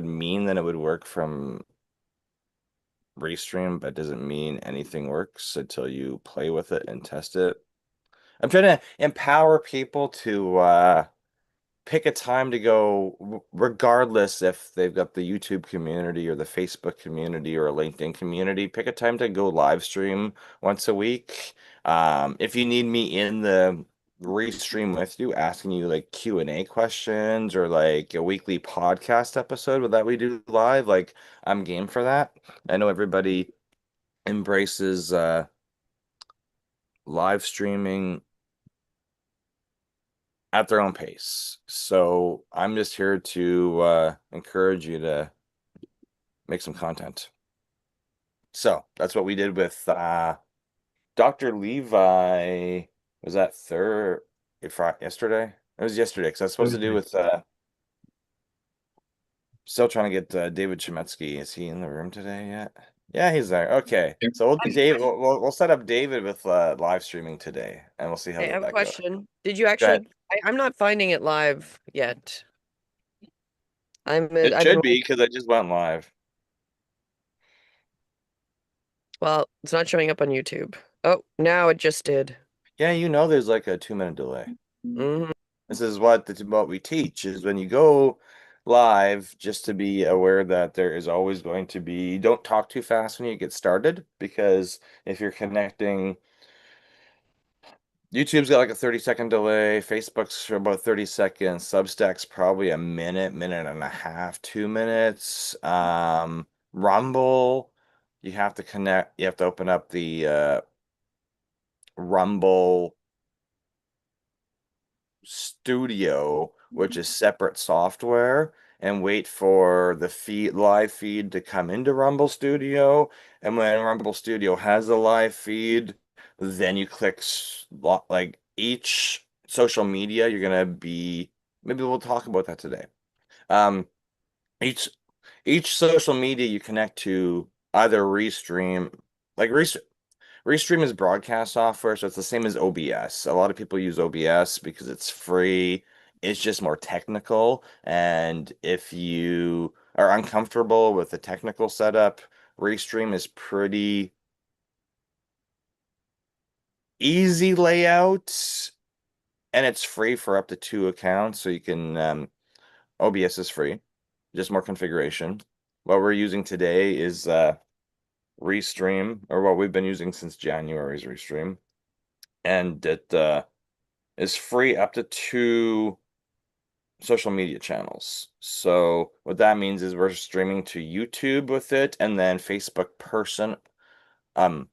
would mean that it would work from Restream, but doesn't mean anything works until you play with it and test it. I'm trying to empower people to pick a time to go, regardless if they've got the YouTube community or the Facebook community or a LinkedIn community, pick a time to go live stream once a week. If you need me in the restream with you, asking you like Q&A questions or like a weekly podcast episode that we do live, like I'm game for that. I know everybody embraces live streaming at their own pace. So I'm just here to encourage you to make some content. So that's what we did with Dr. Levi. Was that yesterday? It was yesterday because I was supposed to do Thursday. with still trying to get David Chemetsky. Is he in the room today yet? Yeah, he's there. Okay. Yeah. So we'll do Dave. We'll set up David with live streaming today, and we'll see how Hey, I have a that goes. question. Did you Go ahead. actually? I'm not finding it live yet. It I've been should be because I just went live. well, it's not showing up on YouTube. Oh, now it just did. Yeah, there's like a 2 minute delay. Hmm. This is what we teach is when you go live, just to be aware that there is always going to be, don't talk too fast when you get started, because if you're connecting, YouTube's got like a 30-second delay, Facebook's for about 30 seconds, Substack's probably a minute, minute and a half, 2 minutes. Rumble, you have to open up the Rumble Studio, which is separate software, and wait for the live feed to come into Rumble Studio. And when Rumble Studio has a live feed, then you click like each social media. You're gonna be maybe we'll talk about that today. Um, each social media you connect to either Restream, like Restream is broadcast software, so it's the same as OBS. A lot of people use OBS because it's free. It's just more technical. And if you are uncomfortable with the technical setup, Restream is pretty easy layout and it's free for up to 2 accounts. So you can, OBS is free, just more configuration. What we're using today is Restream, or what we've been using since January's Restream. And it is free up to 2 social media channels. So what that means is we're streaming to YouTube with it, and then Facebook person. Um,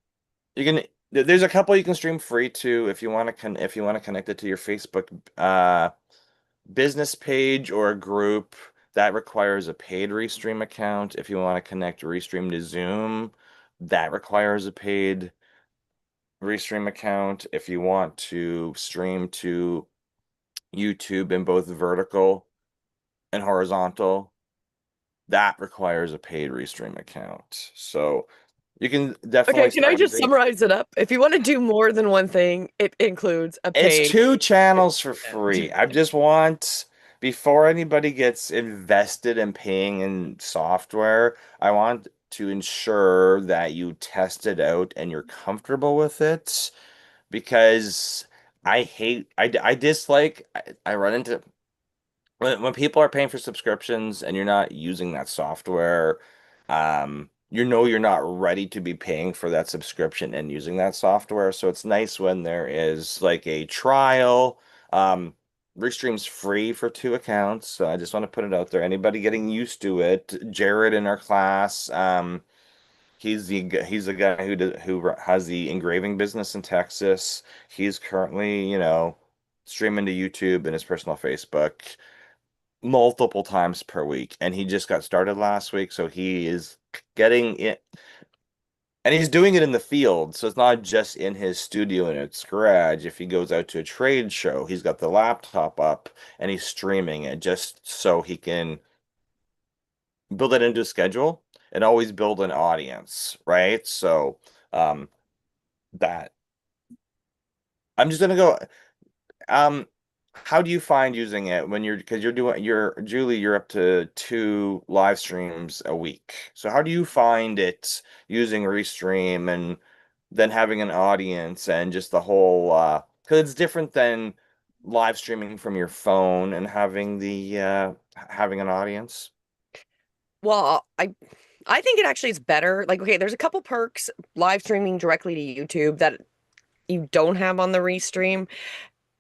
you can there's a couple you can stream free to if you want to if you want to connect it to your Facebook business page or a group. That requires a paid Restream account. If you want to connect Restream to Zoom, that requires a paid Restream account. If you want to stream to YouTube in both vertical and horizontal, that requires a paid Restream account. So you can Okay, definitely can I start just using. summarize it up? If you want to do more than one thing, it includes a It's paid 2 channels for account. free. I just want, before anybody gets invested in paying in software, I want to ensure that you test it out and you're comfortable with it, because I dislike, I run into when people are paying for subscriptions and you're not using that software, you're not ready to be paying for that subscription and using that software. So it's nice when there is like a trial. Um, Restream's free for 2 accounts, so I just want to put it out there. Anybody getting used to it, Jared in our class, he's the guy who has the engraving business in Texas. He's currently, streaming to YouTube and his personal Facebook multiple times per week, and he just got started last week, so he is getting it, and he's doing it in the field, so it's not just in his studio in its garage. If he goes out to a trade show, he's got the laptop up and he's streaming it just so he can build it into a schedule and always build an audience, right? So that I'm just gonna go. Um, how do you find using it when you're because you're Julie, you're up to two live streams a week. So how do you find it using Restream and then having an audience and just the whole because it's different than live streaming from your phone and having the having an audience. Well, I think it actually is better. Like, okay, there's a couple perks live streaming directly to YouTube that you don't have on the Restream.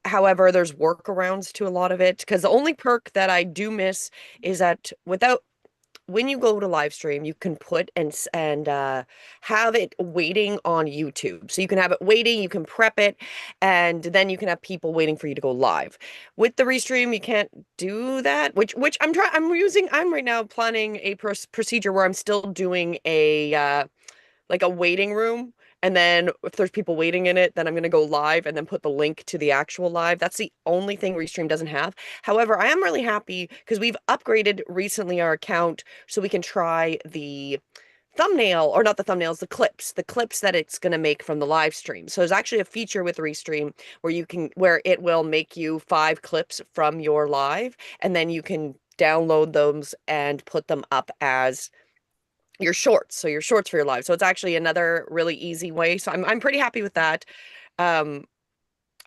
However, there's workarounds to a lot of it because the only perk that I do miss is that without when you go to live stream, you can put and have it waiting on YouTube. So you can have it waiting, you can prep it, and then you can have people waiting for you to go live. With the restream, you can't do that, which I'm right now planning a procedure where I'm still doing a like a waiting room. And then if there's people waiting in it, then I'm going to go live and then put the link to the actual live. That's the only thing Restream doesn't have. However, I am really happy because we've upgraded recently our account so we can try the thumbnail, or not the thumbnails, the clips that it's going to make from the live stream. So there's actually a feature with Restream where it will make you 5 clips from your live, and then you can download those and put them up as your shorts. So your shorts for your live. So it's actually another really easy way. So I'm pretty happy with that. Um,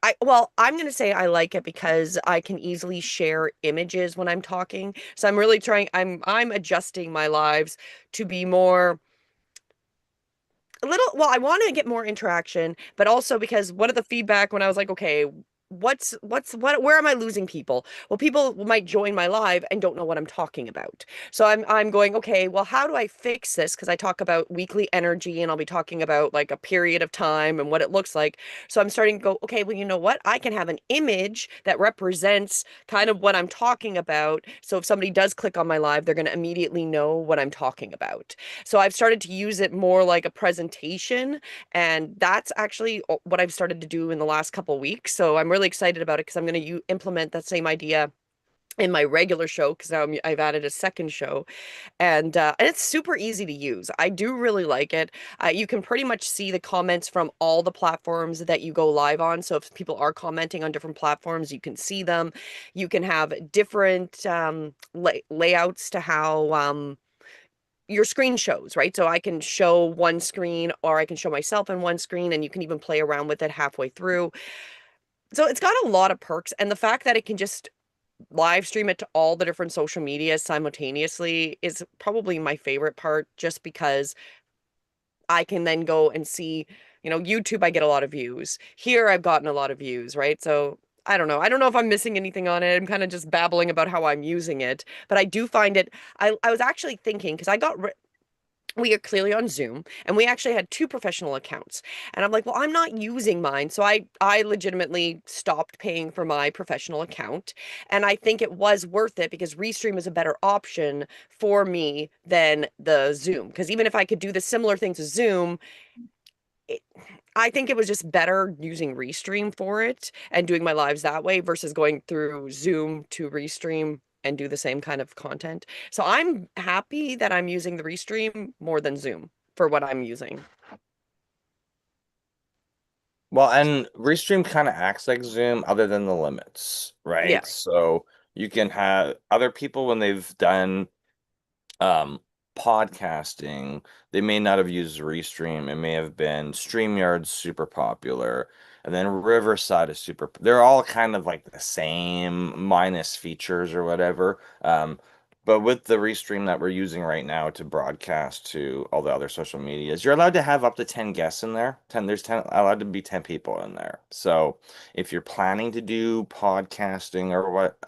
I'm gonna say I like it because I can easily share images when I'm talking. So I'm really trying. I'm adjusting my lives to be more a little, well, I want to get more interaction, but also because one of the feedback when I was like, okay, where am I losing people? Well, people might join my live and don't know what I'm talking about. So I'm going, okay, well, how do I fix this? Because I talk about weekly energy and I'll be talking about like a period of time and what it looks like. So I'm starting to go, okay, well, you know what? I can have an image that represents kind of what I'm talking about. So if somebody does click on my live, they're going to immediately know what I'm talking about. So I've started to use it more like a presentation, and that's actually what I've started to do in the last couple weeks. So I'm really excited about it because I'm going to implement that same idea in my regular show because now I've added a second show, and it's super easy to use. I do really like it. You can pretty much see the comments from all the platforms that you go live on. So if people are commenting on different platforms, you can see them. You can have different layouts to how your screen shows, right? So I can show one screen or I can show myself in one screen, and you can even play around with it halfway through. So it's got a lot of perks. And the fact that it can just live stream it to all the different social media simultaneously is probably my favorite part, just because I can then go and see, YouTube, I get a lot of views. Here, I've gotten a lot of views, right? So I don't know. I don't know if I'm missing anything on it. I'm kind of just babbling about how I'm using it, but I do find it. I was actually thinking because we are clearly on Zoom, and we actually had 2 professional accounts. And I'm like, well, I'm not using mine. So I legitimately stopped paying for my professional account. And I think it was worth it because Restream is a better option for me than the Zoom. Because even if I could do the similar things as Zoom, it, I think it was just better using Restream for it and doing my lives that way versus going through Zoom to Restream and do the same kind of content. So I'm happy that I'm using the Restream more than Zoom for what I'm using. Well, and Restream kind of acts like Zoom other than the limits, Yeah. right? So you can have other people when they've done um podcasting, they may not have used Restream. It may have been StreamYard's super popular, and then Riverside is super. They're all kind of like the same minus features or whatever. But with the Restream that we're using right now to broadcast to all the other social medias, you're allowed to have up to 10 guests in there. 10, there's 10 allowed to be 10 people in there. So if you're planning to do podcasting or what,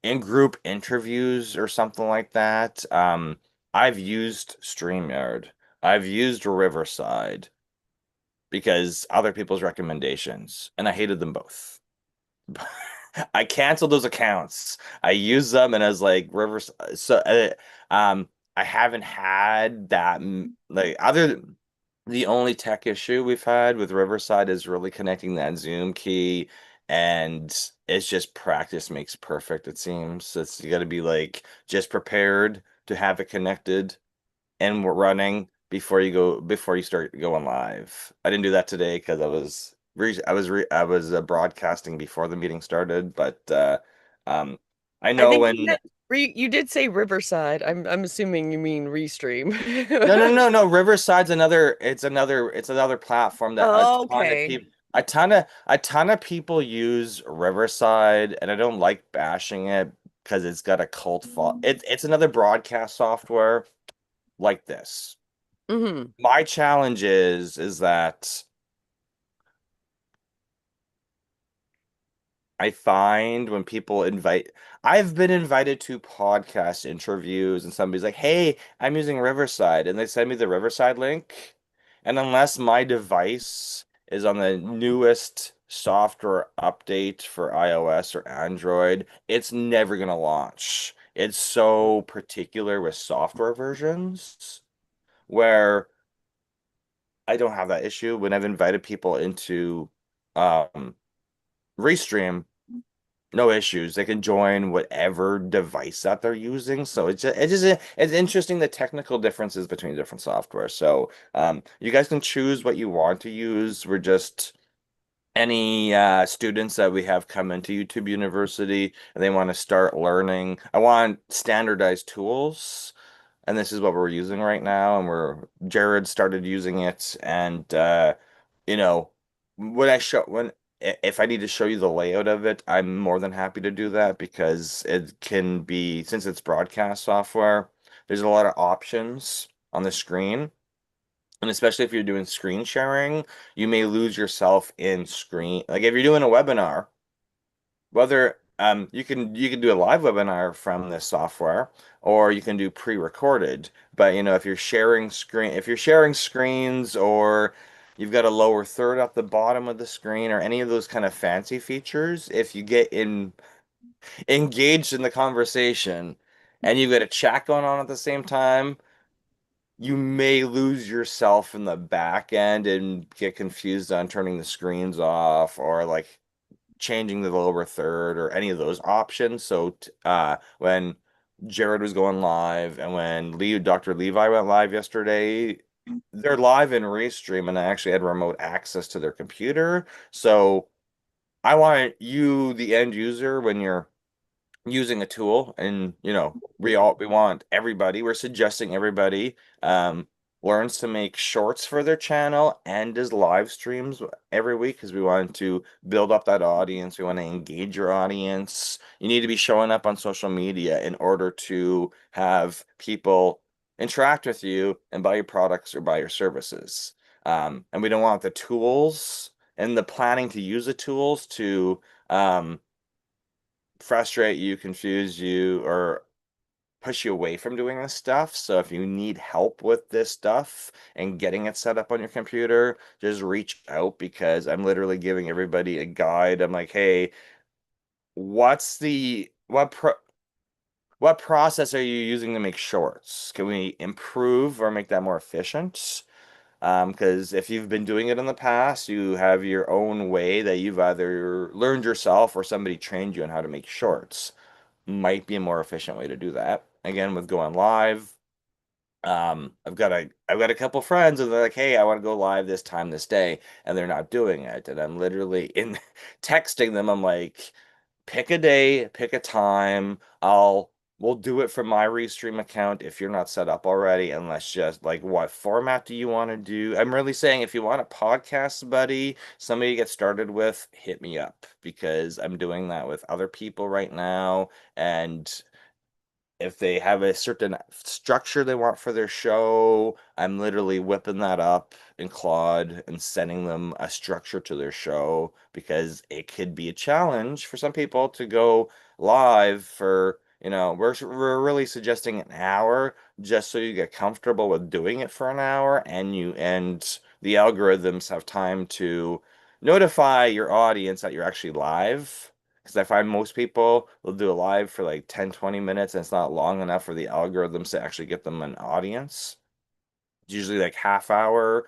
in-group interviews or something like that. I've used StreamYard. I've used Riverside because other people's recommendations, and I hated them both. I canceled those accounts. I used them, and I was like, Riverside. So, I haven't had that like other. The only tech issue we've had with Riverside is really connecting that Zoom key, and it's just practice makes perfect, it seems. It's you got to be like just prepared to have it connected and we're running before you start going live. I didn't do that today because I was I was broadcasting before the meeting started, but um, I I know think you when. meant you did say Riverside. I'm assuming you mean Restream. No, no, no, no. Riverside's it's another platform that a ton of Okay. people a ton of people use Riverside, and I don't like bashing it because it's got a cult fo it's another broadcast software like this. Hmm. My challenge is that I find when people invite, I've been invited to podcast interviews and somebody's like, "Hey, I'm using Riverside," and they send me the Riverside link. And unless my device is on the newest software update for iOS or Android, it's never going to launch. It's so particular with software versions where I don't have that issue when I've invited people into um, Restream. No issues. They can join whatever device that they're using. So it's interesting the technical differences between different software. So you guys can choose what you want to use. We're just any students that we have come into YouTube University and they want to start learning. I want standardized tools, and this is what we're using right now. And we're Jared started using it, and you know, when if I need to show you the layout of it, I'm more than happy to do that because it can be since it's broadcast software, there's a lot of options on the screen. And especially if you're doing screen sharing, you may lose yourself in screen. Like if you're doing a webinar, whether you can do a live webinar from this software or you can do pre-recorded. But if you're sharing screens or you've got a lower third at the bottom of the screen or any of those kind of fancy features, if you get in engaged in the conversation and you've got a chat going on at the same time, you may lose yourself in the back end and get confused on turning the screens off or like changing the lower third or any of those options. So when Jared was going live and when Dr. Levi went live yesterday, they're live in Restream and I actually had remote access to their computer. So I want you, the end user, when you're using a tool and we want everybody we're suggesting everybody learns to make shorts for their channel and does live streams every week because we want to build up that audience. We want to engage your audience. You need to be showing up on social media in order to have people interact with you and buy your products or buy your services. And we don't want the tools and the planning to use the tools to frustrate you, confuse you, or push you away from doing this stuff. So if you need help with this stuff and getting it set up on your computer, just reach out because I'm literally giving everybody a guide. I'm like, hey, what's the what process are you using to make shorts? Can we improve or make that more efficient? Because if you've been doing it in the past, you have your own way that you've either learned yourself or somebody trained you on how to make shorts. Might be a more efficient way to do that. Again, with going live, I've got a couple friends and they're like, "Hey, I want to go live this time this day," and they're not doing it, and I'm literally in texting them. I'm like, pick a day, pick a time. We'll do it from my Restream account if you're not set up already, and let's just like what format do you want to do? I'm really saying if you want a podcast buddy, somebody to get started with, hit me up because I'm doing that with other people right now, and if they have a certain structure they want for their show, I'm literally whipping that up in Claude and sending them a structure to their show because it could be a challenge for some people to go live for, we're really suggesting an hour just so you get comfortable with doing it for an hour and the algorithms have time to notify your audience that you're actually live because I find most people will do a live for like 10, 20 minutes and it's not long enough for the algorithms to actually get them an audience. It's usually like half hour,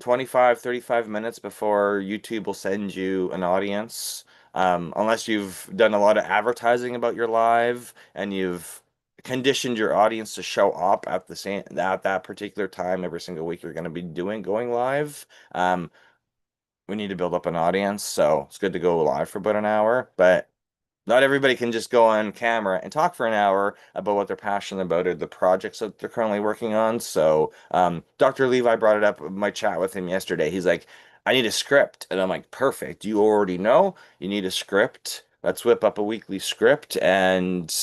25, 35 minutes before YouTube will send you an audience. Unless you've done a lot of advertising about your live and you've conditioned your audience to show up at the same at that particular time every single week you're going to be doing going live. Um, we need to build up an audience, so it's good to go live for about an hour. But not everybody can just go on camera and talk for an hour about what they're passionate about or the projects that they're currently working on. So, Dr. Levi brought it up in my chat with him yesterday. He's like, I need a script. And I'm like, perfect. You already know you need a script. Let's whip up a weekly script. And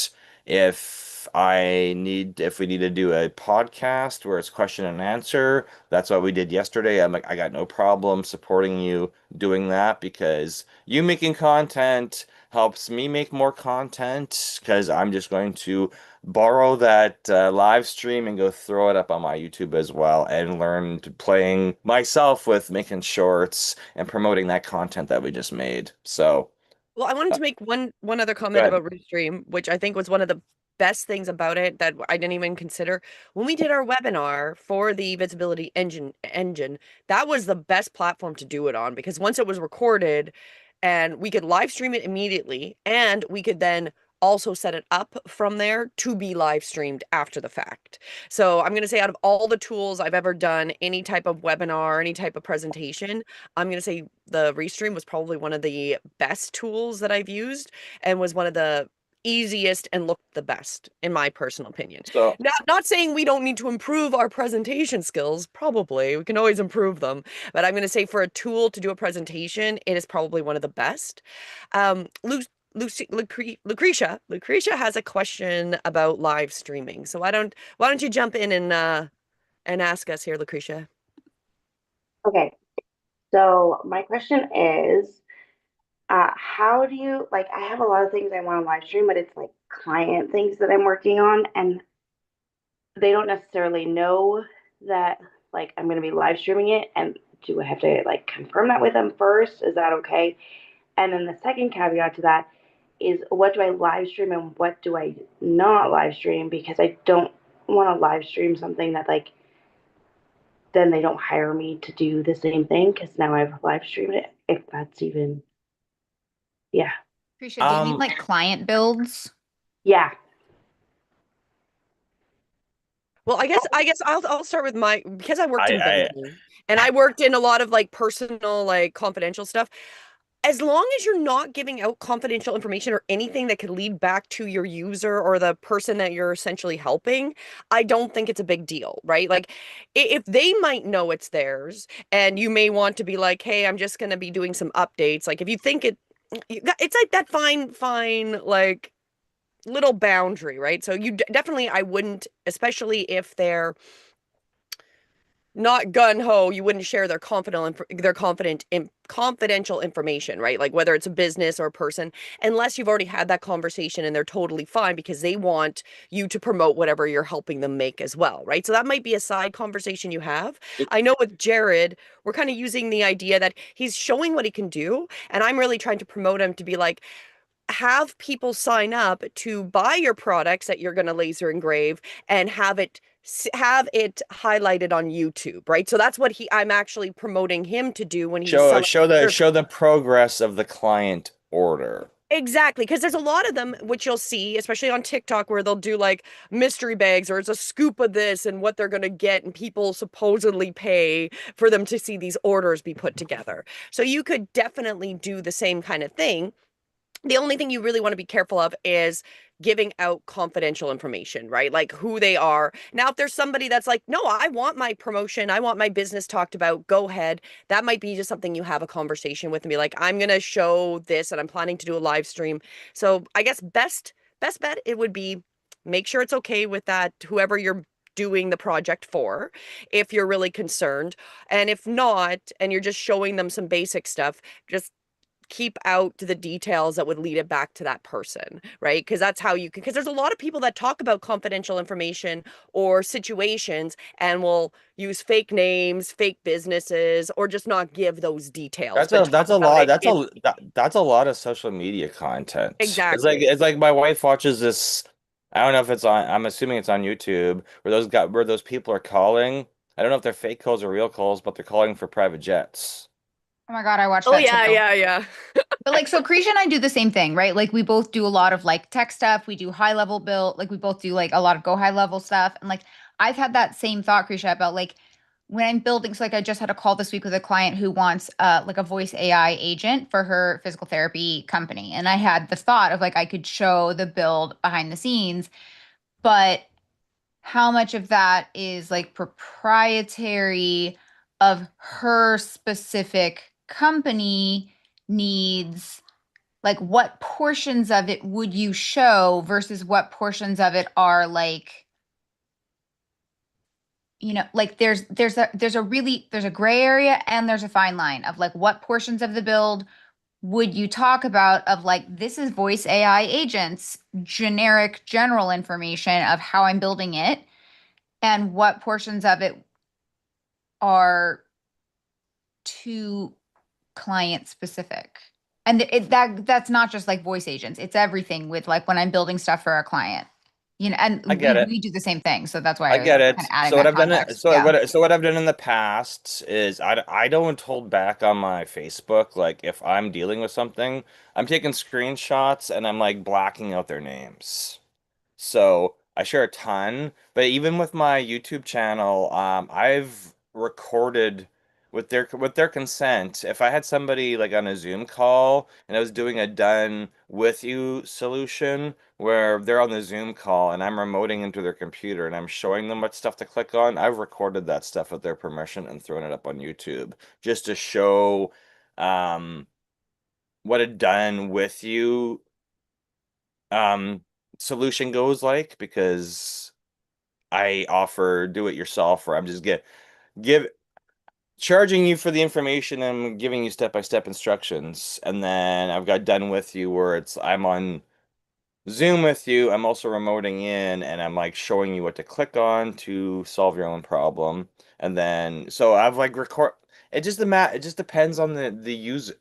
if we need to do a podcast where it's question and answer, that's what we did yesterday. I'm like, I got no problem supporting you doing that because you making content helps me make more content because I'm just going to borrow that live stream and go throw it up on my YouTube as well and learn to playing myself with making shorts and promoting that content that we just made. So, Well, I wanted uh, to make one other go comment ahead. about Restream, which I think was one of the best things about it that I didn't even consider. When we did our webinar for the visibility engine, that was the best platform to do it on because once it was recorded and we could live stream it immediately and we could then also set it up from there to be live streamed after the fact. So I'm going to say out of all the tools I've ever done, any type of webinar, any type of presentation, I'm going to say the Restream was probably one of the best tools that I've used and was one of the easiest and looked the best, in my personal opinion. So, Now, not saying we don't need to improve our presentation skills, probably. We can always improve them. But I'm going to say for a tool to do a presentation, it is probably one of the best. Lucretia has a question about live streaming. So why don't you jump in and ask us here, Lucretia? Okay, so my question is, how do you like? I have a lot of things I want to live stream, but it's like client things that I'm working on, and they don't necessarily know that like I'm going to be live streaming it. And do I have to like confirm that with them first? Is that okay? And then the second caveat to that is what do I live stream and what do I not live stream? Because I don't want to live stream something that like then they don't hire me to do the same thing because now I've live streamed it. If that's even, yeah, Appreciate. Do you mean um, like client builds? yeah, Well, I guess I'll start with my because I worked in I banking and I worked in a lot of like personal like confidential stuff. As long as you're not giving out confidential information or anything that could lead back to your user or the person that you're essentially helping, I don't think it's a big deal, right? Like if they might know it's theirs and you may want to be like, "Hey, I'm just going to be doing some updates." Like if you think it's like that fine like little boundary, right? So you definitely I wouldn't, especially if they're not gun ho, you wouldn't share confidential information, right? Like whether it's a business or a person, unless you've already had that conversation and they're totally fine because they want you to promote whatever you're helping them make as well, right? So that might be a side conversation you have. I know with Jared, we're kind of using the idea that he's showing what he can do, and I'm really trying to promote him to be like, have people sign up to buy your products that you're going to laser engrave and have it highlighted on YouTube, right? So that's what he I'm actually promoting him to do when he's show selling show the services. show the progress of the client order. Exactly, because there's a lot of them which you'll see, especially on TikTok, where they'll do like mystery bags or it's a scoop of this and what they're going to get, and people supposedly pay for them to see these orders be put together. So you could definitely do the same kind of thing. The only thing you really want to be careful of is giving out confidential information, right? Like who they are. Now, if there's somebody that's like, no, I want my promotion, I want my business talked about, go ahead. That might be just something you have a conversation with and be like, I'm going to show this and I'm planning to do a live stream. So I guess best bet it would be make sure it's okay with that, whoever you're doing the project for, if you're really concerned. And if not, and you're just showing them some basic stuff, just keep out the details that would lead it back to that person, right? Because that's how you can, because there's a lot of people that talk about confidential information or situations and will use fake names, fake businesses, or just not give those details, That's but a talk that's a about lot. it That's in that's a lot of social media content. exactly. It's like my wife watches this. I don't know if it's on. I'm assuming it's on YouTube where those people are calling. I don't know if they're fake calls or real calls, but they're calling for private jets. Oh my God, I watched Oh that yeah, too. yeah. But like, so Krisha and I do the same thing, right? Like, we both do a lot of like tech stuff. We do high level build. Like, we both do like a lot of go high level stuff. And like, I've had that same thought, Krisha, about like when I'm building, so like I just had a call this week with a client who wants like a voice AI agent for her physical therapy company. And I had the thought of like I could show the build behind the scenes, but how much of that is like proprietary of her specific company needs? Like what portions of it would you show versus what portions of it are like, like there's a gray area and there's a fine line of like what portions of the build would you talk about of like this is voice AI agents, generic general information of how I'm building it, and what portions of it are too client specific. And that's not just like voice agents. It's everything with like when I'm building stuff for a client. And I get it. we do the same thing. So that's why I I was get like kind it. of adding So what that I've done, context. Yeah. so what I've done in the past is I don't hold back on my Facebook. Like if I'm dealing with something, I'm taking screenshots and I'm like blacking out their names. So I share a ton, but even with my YouTube channel, I've recorded with their consent. If I had somebody like on a Zoom call and I was doing a done with you solution where they're on the Zoom call and I'm remoting into their computer and I'm showing them what stuff to click on, I've recorded that stuff with their permission and thrown it up on YouTube just to show um, what a done with you um solution goes like because I offer do it yourself where I'm just give charging you for the information and giving you step-by-step instructions, and then I've got done with you where it's I'm on Zoom with you, I'm also remoting in and I'm like showing you what to click on to solve your own problem. And then so I've like record it just depends on the user.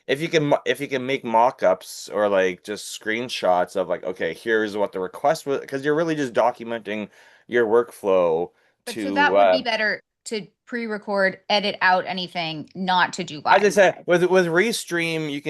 If you can make mock-ups or like just screenshots of like okay, here's what the request was because you're really just documenting your workflow But so that to would be better to pre-record, edit out anything, not to do as I live. said, with Restream, you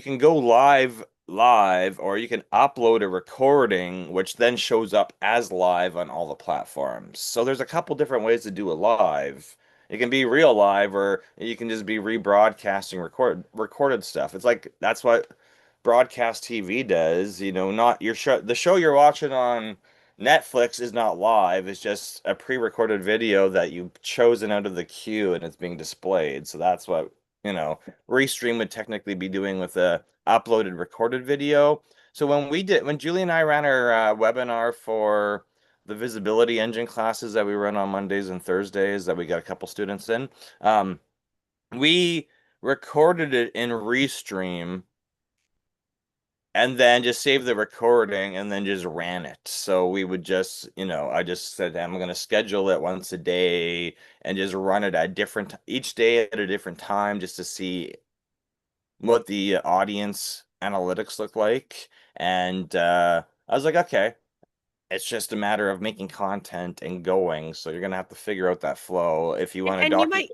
can go live, or you can upload a recording, which then shows up as live on all the platforms. So there's a couple different ways to do it live. It can be real live, or you can just be rebroadcasting recorded stuff. It's like that's what broadcast TV does. You know, not your show. The show you're watching on Netflix is not live. It's just a pre-recorded video that you've chosen out of the queue and it's being displayed. So that's what Restream would technically be doing with a uploaded recorded video. So when Julie and I ran our webinar for the visibility engine classes that we run on Mondays and Thursdays that we got a couple students in, we recorded it in Restream and then just saved the recording and then just ran it. So we would just, I just said I'm going to schedule it once a day and just run it at each day at a different time just to see what the audience analytics look like. And I was like, okay, it's just a matter of making content and going. So you're gonna have to figure out that flow if you want to And you document. might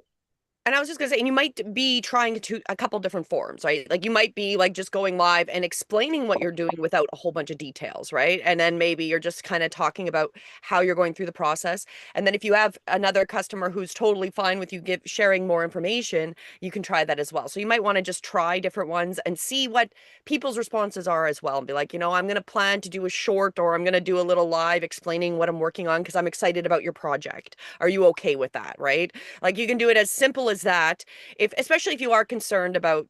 And I was just gonna say, and you might be trying to a couple different forms, right? Like you might be like just going live and explaining what you're doing without a whole bunch of details, right? And then maybe you're just kind of talking about how you're going through the process. And then if you have another customer who's totally fine with you sharing more information, you can try that as well. So you might want to just try different ones and see what people's responses are as well, and be like, I'm gonna plan to do a short or I'm gonna do a little live explaining what I'm working on because I'm excited about your project. Are you okay with that, right? Like you can do it as simple as that. If especially if you are concerned about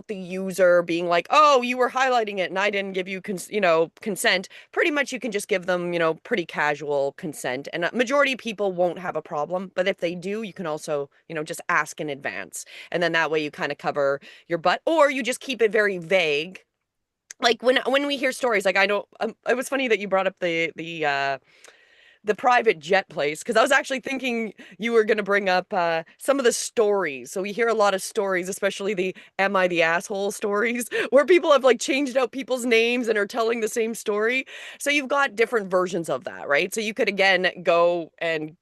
the user being like, "Oh, you were highlighting it and I didn't give you consent." Pretty much you can just give them, pretty casual consent. And a majority of people won't have a problem, but if they do, you can also, just ask in advance. And then that way you kind of cover your butt or you just keep it very vague. Like when we hear stories, like I know it was funny that you brought up the private jet place because I was actually thinking you were going to bring up some of the stories. So we hear a lot of stories, especially the "Am I the asshole" stories, where people have like changed out people's names and are telling the same story. So you've got different versions of that, right? So you could again go and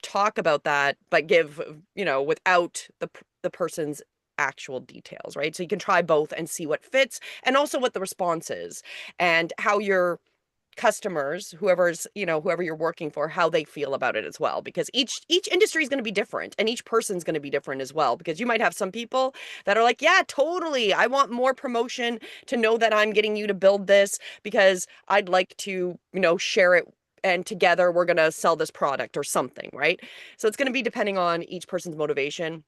talk about that, but give without the person's actual details, right? So you can try both and see what fits, and also what the response is, and how you're customers, whoever you're working for, how they feel about it as well, because each industry is going to be different, and each person's going to be different as well, because you might have some people that are like, yeah, totally, I want more promotion to know that I'm getting you to build this because I'd like to, share it, and together we're going to sell this product or something, right? So it's going to be depending on each person's motivation.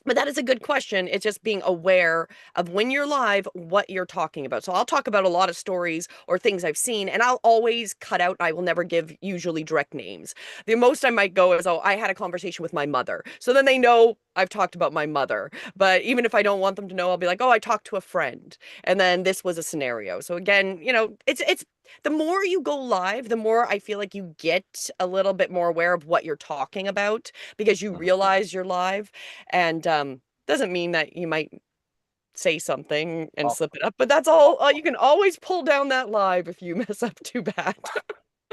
But that is a good question. It's just being aware of when you're live, what you're talking about. So I'll talk about a lot of stories or things I've seen, and I'll always cut out, I will never give usually direct names. The most I might go is, oh, I had a conversation with my mother. So then they know I've talked about my mother. But even if I don't want them to know, I'll be like, oh, I talked to a friend. And then this was a scenario. So again, it's the more you go live, the more I feel like you get a little bit more aware of what you're talking about, because you realize you're live. And doesn't mean that you might say something and Well, slip it up, but that's all. You can always pull down that live if you mess up too bad.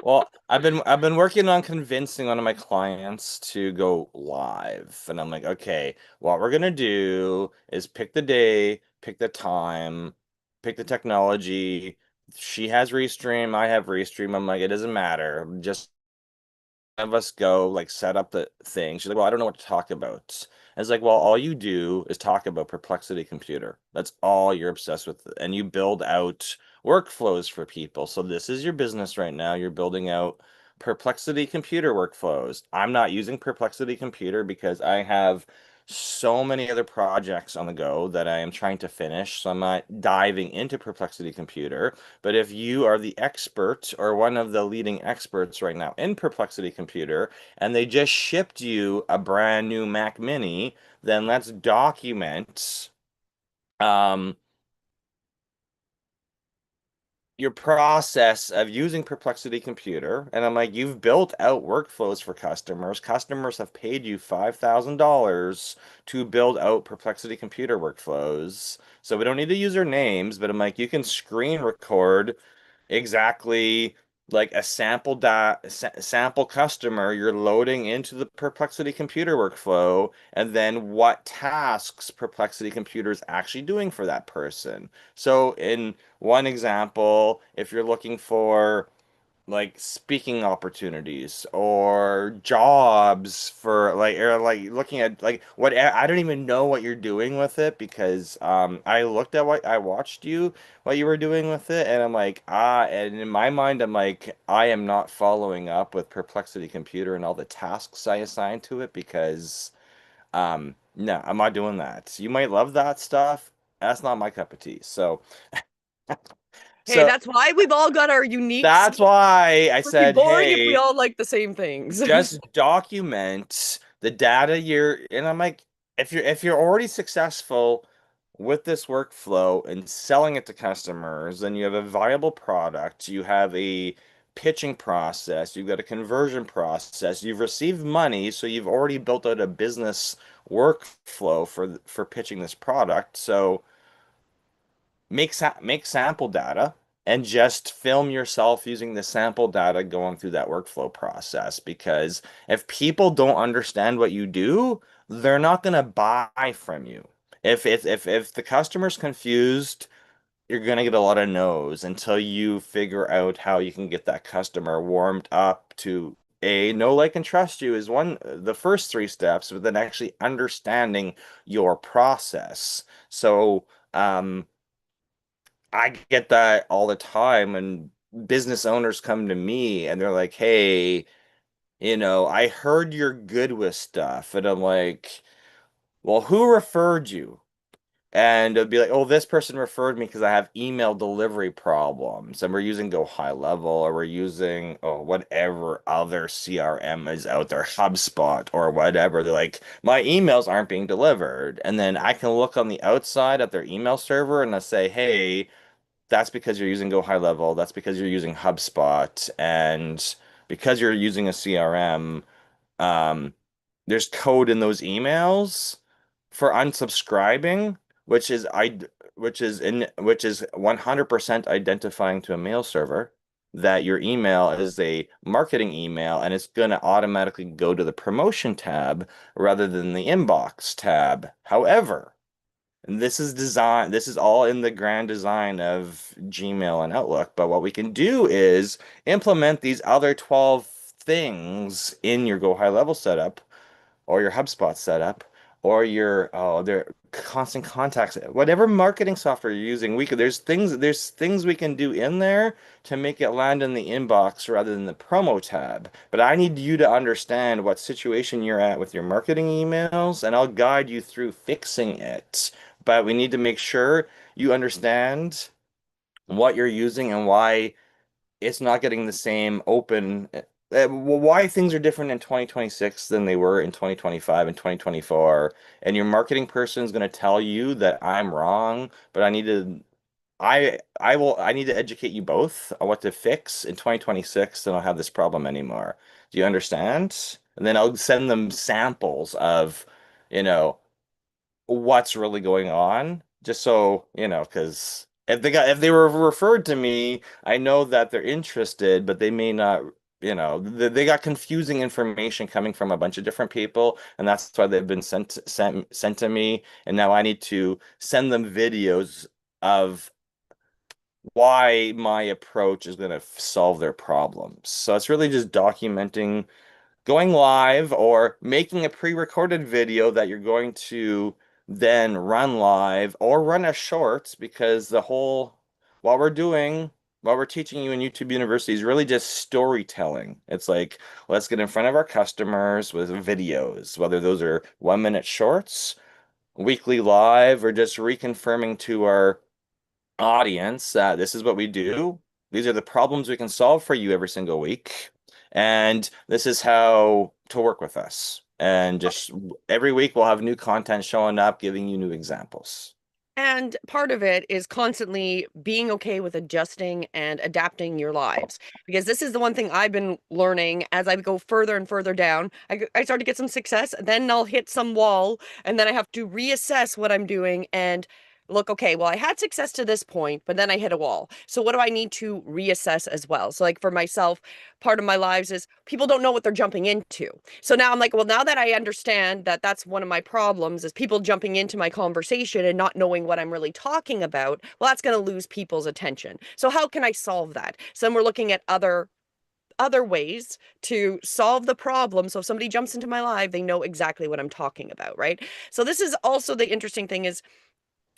well, I've been working on convincing one of my clients to go live, and I'm like, okay, what we're gonna do is pick the day, pick the time, pick the technology. She has Restream, I have Restream. I'm like, it doesn't matter. Just have us go like set up the thing. She's like, well, I don't know what to talk about. And it's like, well, all you do is talk about Perplexity Computer. That's all you're obsessed with. And you build out workflows for people. So this is your business right now. You're building out Perplexity Computer workflows. I'm not using Perplexity Computer because I have so many other projects on the go that I am trying to finish. So I'm not diving into Perplexity Computer. But if you are the expert or one of the leading experts right now in Perplexity Computer, and they just shipped you a brand new Mac Mini, then let's document um, your process of using Perplexity Computer. And I'm like, you've built out workflows for customers. Customers have paid you $5,000 to build out Perplexity Computer workflows. So we don't need to use their names, but I'm like, you can screen record exactly like a sample customer you're loading into the Perplexity Computer workflow, and then what tasks Perplexity Computer is actually doing for that person. So in one example, if you're looking for like speaking opportunities or jobs for like, or like looking at like what, I don't even know what you're doing with it, because I looked at what I watched what you were doing with it, and I'm like, and in my mind I'm like, I am not following up with Perplexity Computer and all the tasks I assign to it, because no, I'm not doing that. You might love that stuff, that's not my cup of tea. So Hey, so that's why we've all got our unique that's skill. why I It'd be said, boring if we hey, all like the same things. just document the data you're, and I'm like, if you're already successful with this workflow and selling it to customers, then you have a viable product, you have a pitching process, you've got a conversion process, you've received money, so you've already built out a business workflow for pitching this product. So make sample data and just film yourself using the sample data going through that workflow process, because if people don't understand what you do, they're not going to buy from you. If the customer's confused, you're going to get a lot of no's until you figure out how you can get that customer warmed up to a know, like, and trust you is one the first three steps, but then actually understanding your process. So I get that all the time, and business owners come to me and they're like, "Hey, I heard you're good with stuff." And I'm like, "Well, who referred you?" And it'd be like, "Oh, this person referred me because I have email delivery problems, and we're using Go High Level, or we're using whatever other CRM is out there, HubSpot or whatever." They're like, "My emails aren't being delivered." And then I can look on the outside at their email server and I say, "Hey, that's because you're using Go High Level. That's because you're using HubSpot, and because you're using a CRM, um, there's code in those emails for unsubscribing, which is 100% identifying to a mail server that your email is a marketing email, and it's going to automatically go to the promotion tab rather than the inbox tab. However, And this is design, this is all in the grand design of Gmail and Outlook. But what we can do is implement these other 12 things in your Go High Level setup or your HubSpot setup or your their constant contacts, whatever marketing software you're using, we could there's things we can do in there to make it land in the inbox rather than the promo tab. But I need you to understand what situation you're at with your marketing emails, and I'll guide you through fixing it. But we need to make sure you understand what you're using and why it's not getting the same open why things are different in 2026 than they were in 2025 and 2024. And your marketing person is going to tell you that I'm wrong, but I need to educate you both on what to fix in 2026, then I'll have this problem anymore. Do you understand? And then I'll send them samples of, you know, what's really going on, just so you know, because if they were referred to me, I know that they're interested, but they may not, they got confusing information coming from a bunch of different people, and that's why they've been sent to me, and now I need to send them videos of why my approach is going to solve their problems. So it's really just documenting going live or making a pre-recorded video that you're going to then run live or run as shorts, because what we're doing, what we're teaching you in YouTube University is really just storytelling. It's like, let's get in front of our customers with videos, whether those are 1 minute shorts, weekly live, or just reconfirming to our audience that this is what we do. These are the problems we can solve for you every single week. And this is how to work with us. And just every week we'll have new content showing up, giving you new examples. And part of it is constantly being okay with adjusting and adapting your lives. Because this is the one thing I've been learning as I go further and further down. I start to get some success, then I'll hit some wall, and then I have to reassess what I'm doing and look, okay, well, I had success to this point, but then I hit a wall. So what do I need to reassess as well? So like for myself, part of my lives is people don't know what they're jumping into. So now I'm like, well, now that I understand that that's one of my problems is people jumping into my conversation and not knowing what I'm really talking about, well, that's going to lose people's attention. So how can I solve that? So then we're looking at other ways to solve the problem. So if somebody jumps into my live, they know exactly what I'm talking about, right? So this is also the interesting thing is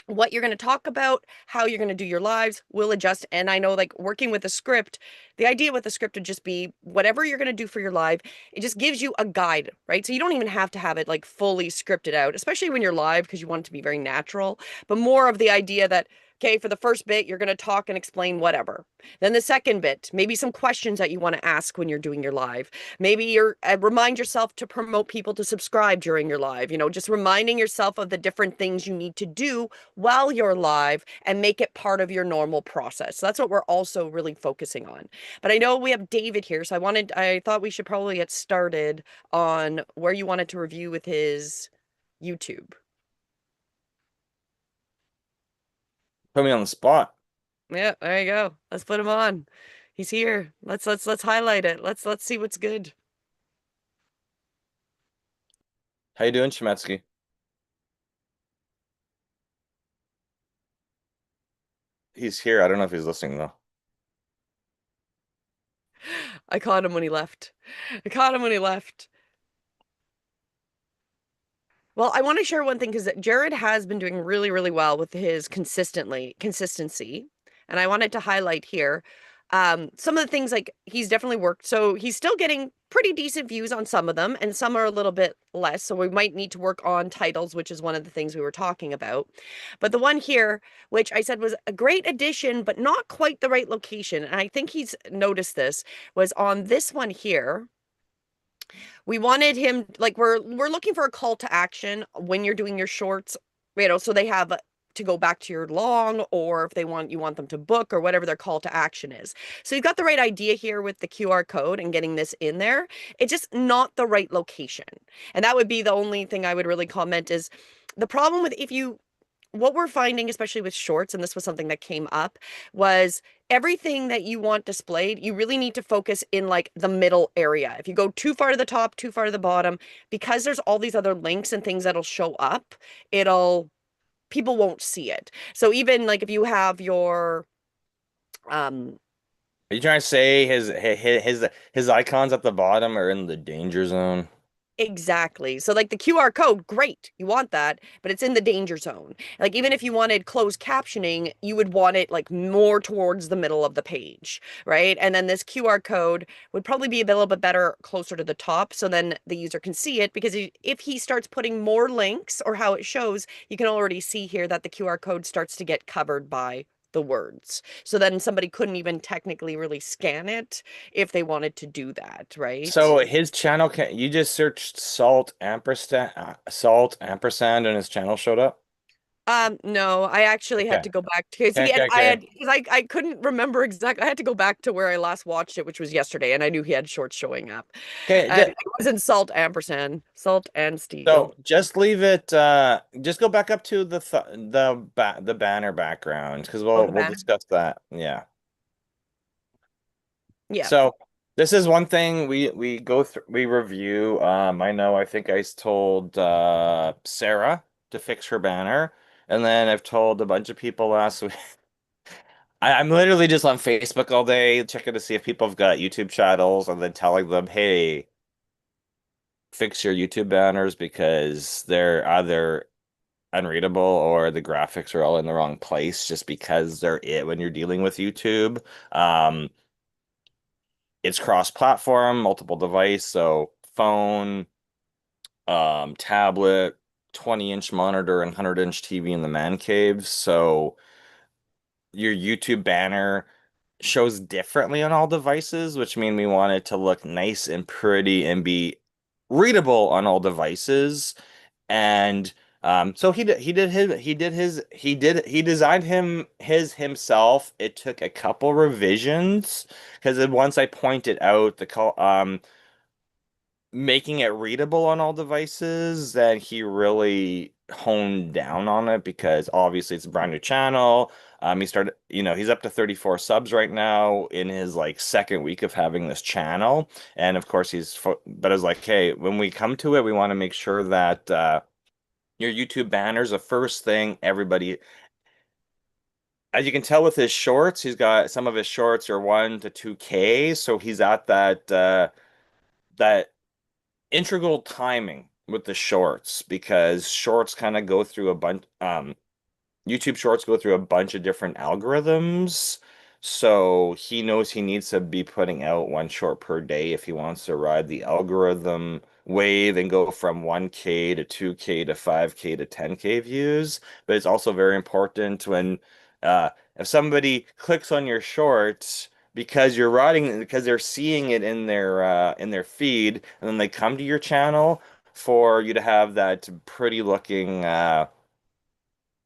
what you're going to talk about, how you're going to do your lives will adjust. And I know like working with a script, the idea with the script would just be whatever you're going to do for your live, it just gives you a guide, right? So you don't even have to have it like fully scripted out, especially when you're live because you want it to be very natural, but more of the idea that, okay, for the first bit, you're going to talk and explain whatever. Then the second bit, maybe some questions that you want to ask when you're doing your live. Maybe you're remind yourself to promote people to subscribe during your live, just reminding yourself of the different things you need to do while you're live and make it part of your normal process. So that's what we're also really focusing on. But I know we have David here, so I thought we should probably get started on where you wanted to review with his YouTube. Put me on the spot. Yeah, there you go. Let's put him on. He's here. Let's highlight it. Let's see what's good. How you doing, Chemetsky? He's here. I don't know if he's listening though. I caught him when he left. I caught him when he left. Well, I want to share one thing because Jared has been doing really, really well with his consistency. And I wanted to highlight here some of the things like he's definitely worked. So he's still getting pretty decent views on some of them, and some are a little bit less. So we might need to work on titles, which is one of the things we were talking about. But the one here, which I said was a great addition, but not quite the right location, and I think he's noticed this, was on this one here. We wanted him like we're looking for a call to action when you're doing your shorts, so they have to go back to your long, or if you want them to book or whatever their call to action is. So you've got the right idea here with the QR code and getting this in there. It's just not the right location. And that would be the only thing I would really comment is the problem with what we're finding, especially with shorts, and this was something that came up, was everything that you want displayed, you really need to focus in like the middle area. If you go too far to the top, too far to the bottom, because there's all these other links and things that'll show up, it'll people won't see it. So even like if you have your um Are you trying to say his icons at the bottom are in the danger zone? exactly. So like the QR code, great. You want that, but it's in the danger zone. Like even if you wanted closed captioning, you would want it like more towards the middle of the page, right? And then this QR code would probably be a little bit better closer to the top so then the user can see it because if he starts putting more links or how it shows, you can already see here that the QR code starts to get covered by the words. So then somebody couldn't even technically really scan it if they wanted to do that, right? So his channel can you just searched salt ampersand and his channel showed up? No, I actually had Okay. to go back to Okay, see, and okay, I okay. had because I couldn't remember exactly. I had to go back to where I last watched it, which was yesterday, and I knew he had shorts showing up. Okay, And it was in Salt Ampersand, Salt and so Steel. just leave it just go back up to the banner background because Oh, we'll the we'll banner. discuss that. Yeah. Yeah. So this is one thing we go through we review. I know I think I told Sarah to fix her banner, and then I've told a bunch of people last week. I'm literally just on Facebook all day checking to see if people have got YouTube channels and then telling them, hey, fix your YouTube banners because they're either unreadable or the graphics are all in the wrong place just because they're it when you're dealing with YouTube. Um, it's cross-platform, multiple device, so phone, tablet, 20-inch monitor, and 100-inch TV in the man cave. So your YouTube banner shows differently on all devices, which mean we want it to look nice and pretty and be readable on all devices. And so he designed his himself. It took a couple revisions because then once I pointed out the call making it readable on all devices, then he really honed down on it because obviously it's a brand new channel. He started, he's up to 34 subs right now in his like second week of having this channel. And of course but I was like, hey, when we come to it, we want to make sure that your YouTube banners, the first thing everybody, as you can tell with his shorts, he's got some of his shorts are 1 to 2K, so he's at that integral timing with the shorts because shorts kind of go through a bunch YouTube Shorts go through a bunch of different algorithms. So he knows he needs to be putting out one short per day if he wants to ride the algorithm wave and go from 1K to 2K to 5K to 10K views. But it's also very important when if somebody clicks on your shorts because they're seeing it in their feed and then they come to your channel for you to have that pretty looking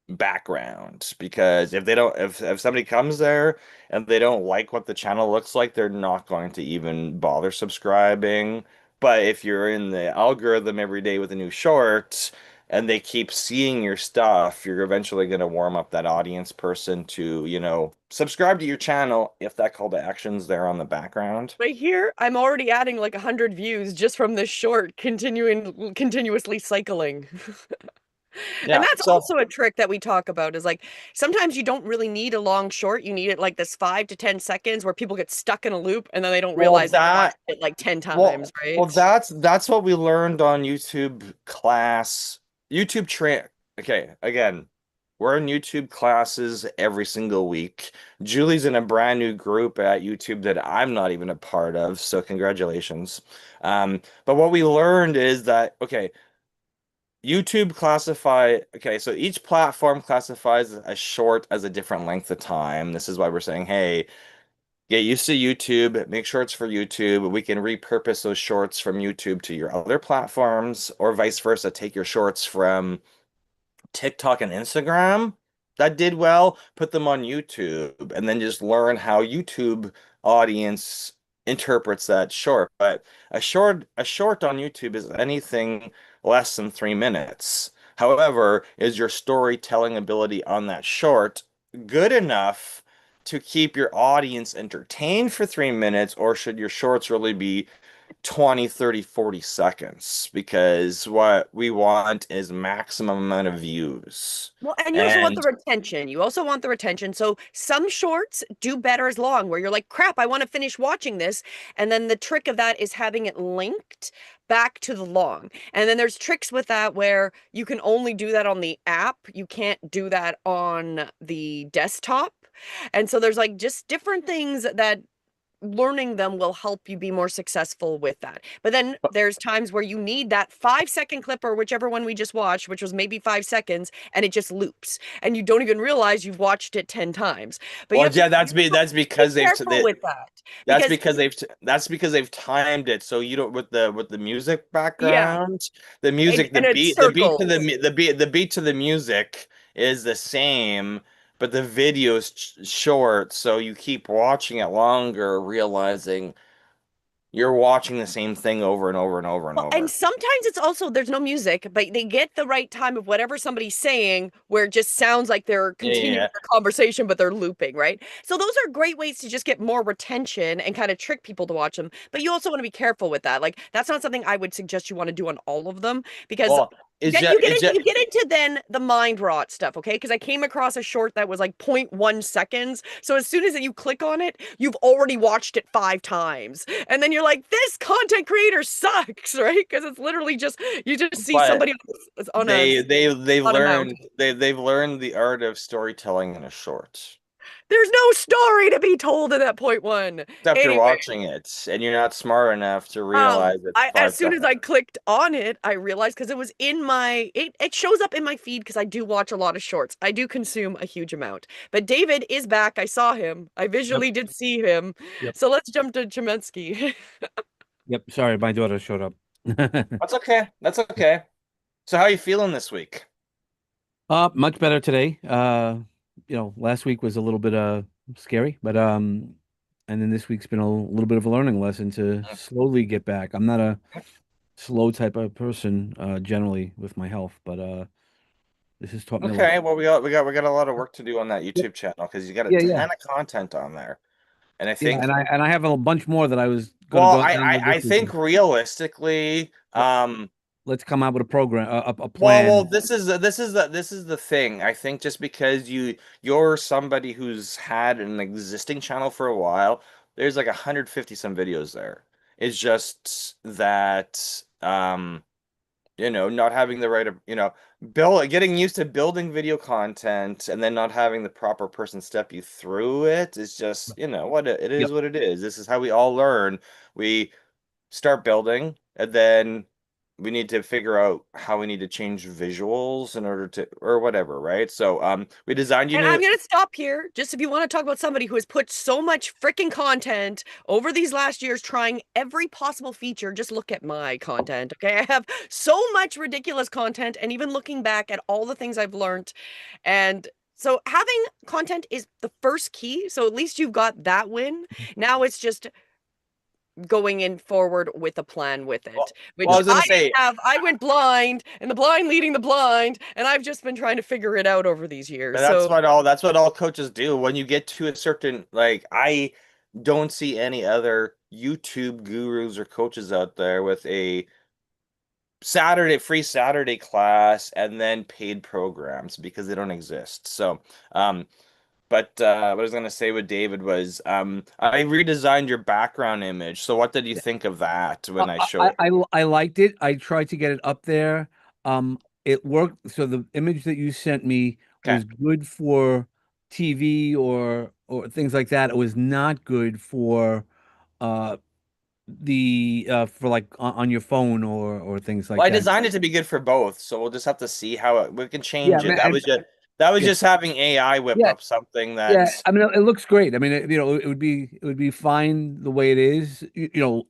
background because if somebody comes there and they don't like what the channel looks like, they're not going to even bother subscribing. But if you're in the algorithm every day with a new short and they keep seeing your stuff, you're eventually going to warm up that audience person to, subscribe to your channel if that call to action's there on the background. Right here, I'm already adding like 100 views just from this short, continuously cycling. And Yeah, that's so also a trick that we talk about is like sometimes you don't really need a long short. You need it like this 5 to 10 seconds where people get stuck in a loop and then they don't well realize they've watched that it like 10 Well, times, well, right? that's what we learned on YouTube class. YouTube train. Okay, again, we're in YouTube classes every single week. Julie's in a brand new group at YouTube that I'm not even a part of, so congratulations. But what we learned is that okay, so each platform classifies a short as a different length of time. This is why we're saying, hey, get used to YouTube. Make sure it's for YouTube. We can repurpose those shorts from YouTube to your other platforms, or vice versa. Take your shorts from TikTok and Instagram that did well, put them on YouTube, and then just learn how YouTube audience interprets that short. But a short on YouTube is anything less than 3 minutes. However, is your storytelling ability on that short good enough to keep your audience entertained for 3 minutes, or should your shorts really be 20, 30, 40 seconds because what we want is maximum amount of views. Well, and you also want the And retention. You also want the retention. So some shorts do better as long, where you're like, crap, I want to finish watching this. And then the trick of that is having it linked back to the long. And then there's tricks with that where you can only do that on the app. You can't do that on the desktop. And so there's like just different things that learning them will help you be more successful with that. But then there's times where you need that 5 second clip or whichever one we just watched, which was maybe 5 seconds, and it just loops. And you don't even realize you've watched it 10 times. But you well, have to yeah, that's be careful with that. that's Because because they've timed it so you don't with the music yeah, background, the music, and it the beat to circles. the beat to the music is the same, but the video's short, so you keep watching it longer, realizing you're watching the same thing over and over and over and Well, and over. sometimes it's also there's no music, but they get the right time of whatever somebody's saying where it just sounds like they're Yeah, yeah, continuing yeah. their conversation, but they're looping, right? So those are great ways to just get more retention and kind of trick people to watch them. But you also want to be careful with that. Like that's not something I would suggest you want to do on all of them because Well, then you get into then the mind rot stuff, okay? Because I came across a short that was like 0.1 seconds. So as soon as you click on it, you've already watched it 5 times. And then you're like, this content creator sucks, right? Because it's literally just you just see but somebody on a mountain. they've learned the art of storytelling in a short. There's no story to be told in that 0.1. Except you're Anyway, watching it and you're not smart enough to realize it's I as five soon as seconds. I clicked on it, I realized because it was in my it shows up in my feed because I do watch a lot of shorts. I do consume a huge amount. But David is back. I saw him. I Yep. visually did see him. Yep. So let's jump to Chemensky. Yep. Sorry, my daughter showed up. That's okay. That's okay. So how are you feeling this week? Much better today. Last week was a little bit scary, but and then this week's been a little bit of a learning lesson to slowly get back. I'm not a slow type of person generally with my health, but this has taught me a lot. Okay, well we got a lot of work to do on that Yep. YouTube channel because you got a Yeah, yeah. ton of content on there. And I Yeah, think and I have a bunch more that I was gonna well go download I this think weekend. realistically Let's come out with a program, a well, plan. this is the thing. I think just because you're somebody who's had an existing channel for a while, there's like 150 some videos there. It's just that not having the right getting used to building video content and then not having the proper person step you through it is just, it Yep. is what it is. This is how we all learn. We start building, and then we need to figure out how we need to change visuals in order to, or whatever, right? So, we designed you And new. I'm going to stop here. Just if you want to talk about somebody who has put so much freaking content over these last years, trying every possible feature, just look at my content. Okay. I have so much ridiculous content, and even looking back at all the things I've learned. And so having content is the first key. So at least you've got that win. Now it's just going in forward with a plan with it, Well, I which was I gonna didn't say, have. I went blind, and the blind leading the blind, and I've just been trying to figure it out over these but years. So that's what all coaches do. When you get to a certain, like, I don't see any other YouTube gurus or coaches out there with a free Saturday class and then paid programs because they don't exist. So, but what I was gonna say with David was, I redesigned your background image. So what did you think of that when I showed? I liked it. I tried to get it up there. It worked. So the image that you sent me Okay. was good for TV or things like that. It was not good uh the for like on your phone or things Well, like I that. designed it to be good for both, so we'll just have to see how we can Yeah, change it. man, That was yeah, just having AI whip yeah, up something yeah. that I mean, it looks great. I mean, it would be fine the way it is.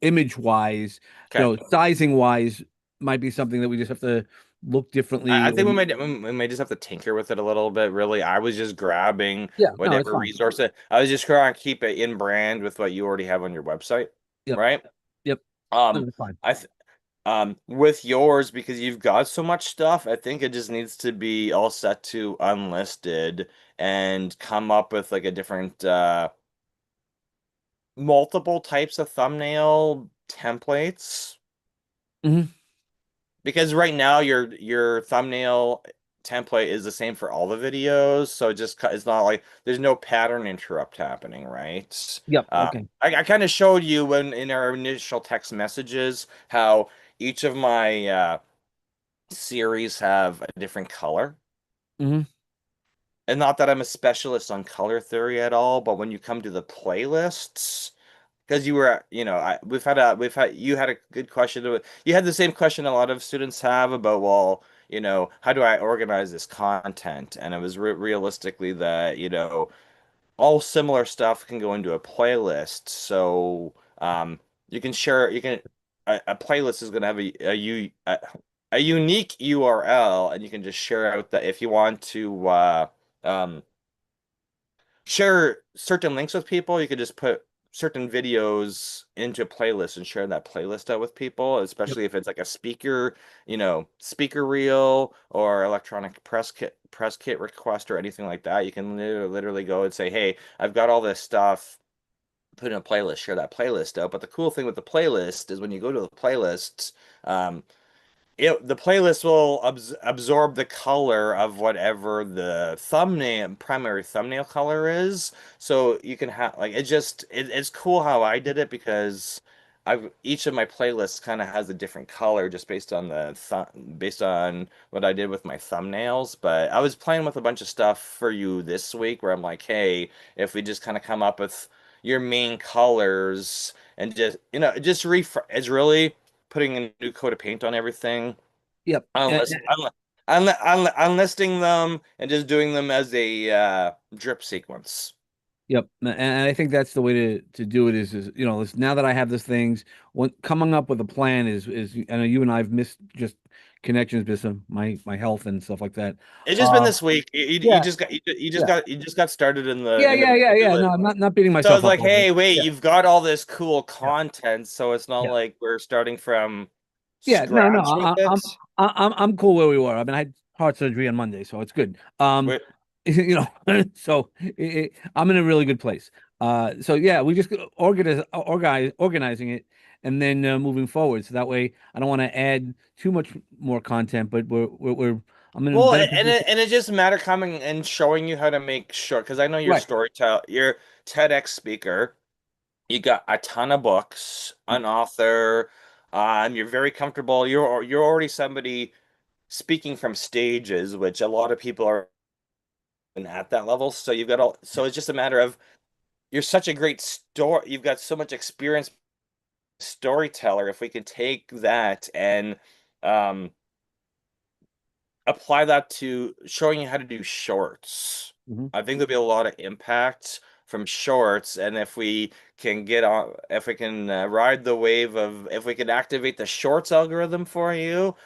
Image wise, okay. sizing wise, might be something that we just have to look differently. I think we may just have to tinker with it a little bit. Really, I was just grabbing Yeah, no, it's whatever fine. resource. I was just trying to keep it in brand with what you already have on your website, Yep, right? yep. No, Um, it's fine. I th with yours because you've got so much stuff, I think it just needs to be all set to unlisted and come up with like a different multiple types of thumbnail templates. Hmm. Because right now your thumbnail template is the same for all the videos, so it's not like there's no pattern interrupt happening, right? Yep. Okay. I kind of showed you when in our initial text messages how each of my series have a different color. Hmm. And not that I'm a specialist on color theory at all, but when you come to the playlists, because you were, you had a good question. You had the same question a lot of students have about, well, how do I organize this content? And it was realistically that, all similar stuff can go into a playlist. So, you can share, a playlist is going to have a unique URL, and you can just share out that if you want to, um, share certain links with people. You could just put certain videos into a playlist and share that playlist out with people, Yep. especially if it's like a speaker, speaker reel or electronic press kit request or anything like that. You can literally go and say, "Hey, I've got all this stuff. Put in a playlist, share that playlist out." But the cool thing with the playlist is when you go to the playlists, um, the playlist will absorb the color of whatever the primary thumbnail color is. So you can have like it's cool how I did it because I've each of my playlists kind of has a different color just based on what I did with my thumbnails. But I was playing with a bunch of stuff for you this week where I'm like, hey, if we just kind of come up with your main colors and just refresh, it's really putting a new coat of paint on everything, Yep. unlisting them and just doing them as a drip sequence. Yep. And I think that's the way to do it now that I have these things, coming up with a plan is I know you and I've missed just connections because of my health and stuff like that. It's just been Um, this week. You yeah, just got yeah. you just got started in the Yeah, yeah, yeah, yeah. do No, it. I'm not beating So I myself was up like, over it. hey, wait, Yeah, you've got all this cool yeah, content, so it's not yeah. like we're starting from Yeah, no, no, scratch with it. I'm cool where we were. I mean, I had heart surgery on Monday, so it's good. So I'm in a really good place. So yeah, we just organizing it, and then moving forward. So that way, I don't want to add too much more content, but I'm in a Well, better position. and it just matter coming and showing you how to make sure, because I know Right. you're TEDx speaker. You got a ton of books, an author. You're very comfortable. You're already somebody speaking from stages, which a lot of people are at that level. So so it's just a matter of you're such a great story. You've got so much experience storyteller. If we could take that and um, apply that to showing you how to do shorts, Hmm. I think there'll be a lot of impact from shorts. And if we can ride the wave of, if we can activate the shorts algorithm for you,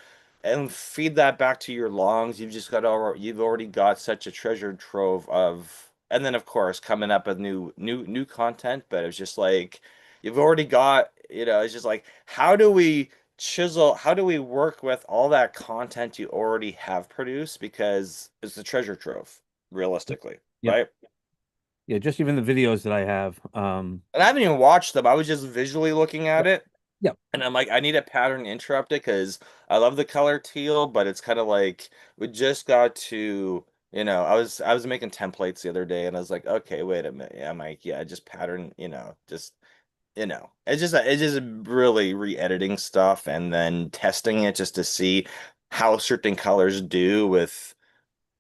and feed that back to your lungs. You've already got such a treasure trove of, and then of course coming up with new content. But it's just like you've already got, it's just like how do we work with all that content you already have produced, because it's a treasure trove, realistically, Yep. right? Yeah, just even the videos that I have. And I haven't even watched them. I was just visually looking at Yep. it. Yep. And I'm like, I need a pattern interrupted because I love the color teal, but it's kind of like we just got to, I was making templates the other day, and I was like, okay, wait a minute. Yeah, I'm like, yeah, just pattern, it's just really re-editing stuff and then testing it just to see how certain colors do with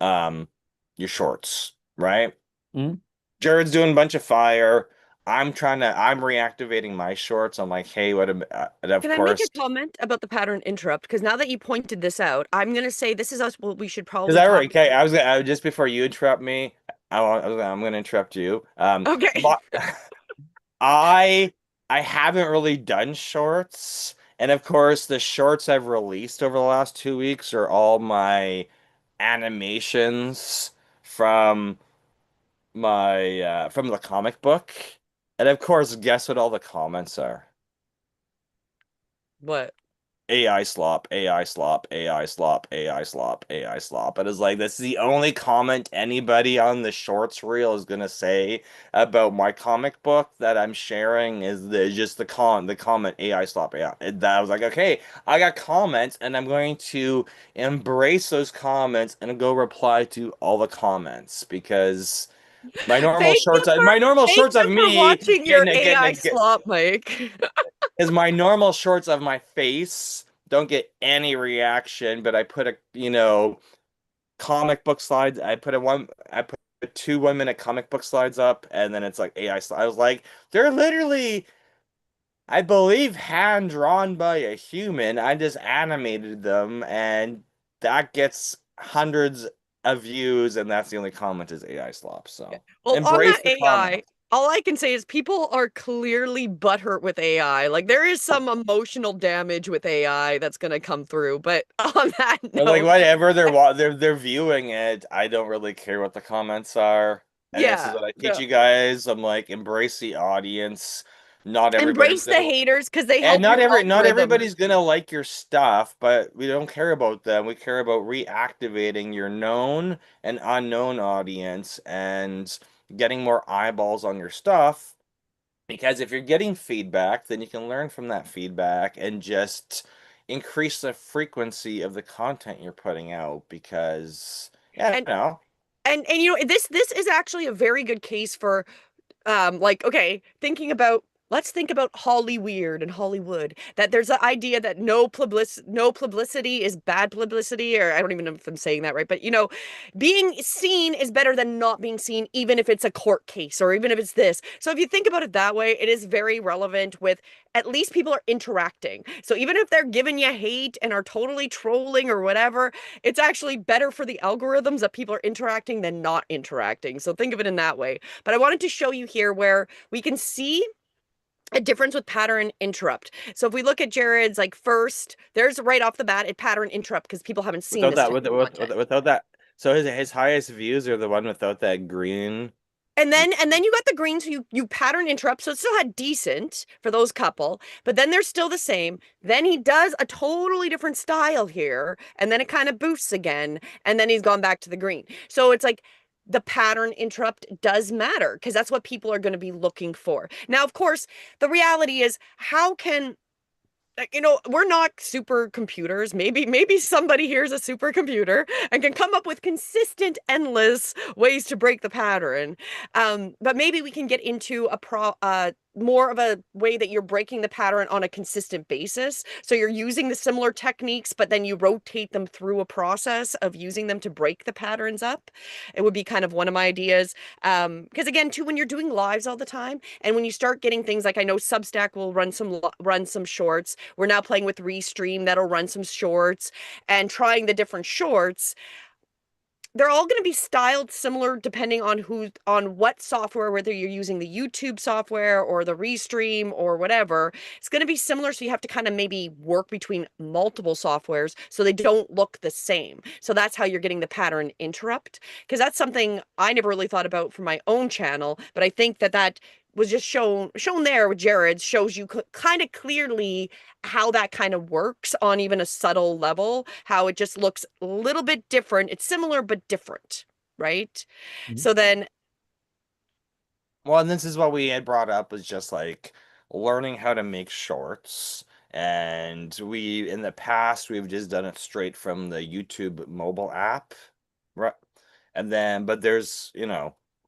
um your shorts, right? Mhm. Jared's doing a bunch of fire. I'm reactivating my shorts. I'm like, hey, and of Can I make course, a comment about the pattern interrupt? Because now that you pointed this out, I'm going to say this is us. What we should because probably talk. okay, just before you interrupt me, I'm gonna interrupt you. Okay. But I I haven't really done shorts, and of course, the shorts I've released over the last 2 weeks are all my animations from from the comic book, and of course, guess what all the comments are? What? AI slop, AI slop, AI slop, AI slop, AI slop. It is like that's the only comment anybody on the shorts reel is gonna say about my comic book that I'm sharing is just the comment AI slop AI. And that I was like, okay, I got comments and I'm going to embrace those comments and go reply to all the comments because my normal Thank shorts you of for me watching your getting AI a get slop, Mike. is my normal shorts of my face don't get any reaction, but I put comic book slides. I put two 1 minute comic book slides up, and then it's like AI slides. I was like, they're literally, I believe, hand drawn by a human. I just animated them, and that gets hundreds of views, and that's the only comment is AI slop. So Well, on embrace that the AI, comment. all I can say is people are clearly butthurt with AI. Like there is some emotional damage with AI that's going to come through. But on that But like note, whatever they're viewing it, I don't really care what the comments are. And this is yeah, what I teach no. you guys. I'm like, embrace the audience. Not everybody's Embrace the gonna haters because they and help your not algorithm. everybody's gonna like your stuff, but we don't care about them. We care about reactivating your known and unknown audience and getting more eyeballs on your stuff. Because if you're getting feedback, then you can learn from that feedback and just increase the frequency of the content you're putting out because yeah, And and you know this is actually a very good case for like okay thinking about let's think about Hollyweird and Hollywood that there's an idea that no publicity is bad publicity, or I don't even know if I'm saying that right, but you know being seen is better than not being seen, even if it's a court case or even if it's this. So if you think about it that way, it is very relevant with at least people are interacting. So even if they're giving you hate and are totally trolling or whatever, it's actually better for the algorithms that people are interacting than not interacting. So think of it in that way. But I wanted to show you here where we can see a difference with pattern interrupt. So if we look at Jared's like first, there's right off the bat, it pattern interrupt because people haven't seen without this that type of content. without that so his highest views are the one without that green. And then you got the green, so you pattern interrupt, so it still had decent for those couple, but then they're still the same. Then he does a totally different style here, and then it kind of boosts again, and then he's gone back to the green. So it's like the pattern interrupt does matter because that's what people are going to be looking for. Now, of course, the reality is how can you know, we're not supercomputers. Maybe somebody here is a supercomputer and can come up with consistent, endless ways to break the pattern. But maybe we can get into more of a way that you're breaking the pattern on a consistent basis. So you're using the similar techniques, but then you rotate them through a process of using them to break the patterns up. It would be kind of one of my ideas. Because again, too, when you're doing lives all the time, and when you start getting things like I know Substack will run some shorts. We're now playing with Restream that'll run some shorts and trying the different shorts. They're all going to be styled similar depending on on what software, whether you're using the YouTube software or the Restream or whatever. It's going to be similar, so you have to kind of maybe work between multiple softwares so they don't look the same. So that's how you're getting the pattern interrupt, because that's something I never really thought about for my own channel, but I think that was just shown there with Jared's shows you kind of clearly how that kind of works on even a subtle level, how it just looks a little bit different. It's similar but different, right? Mhm. So then, Well, and this is what we had brought up was just like learning how to make shorts. And we, in the past, we've just done it straight from the YouTube mobile app. Right. And then, but there's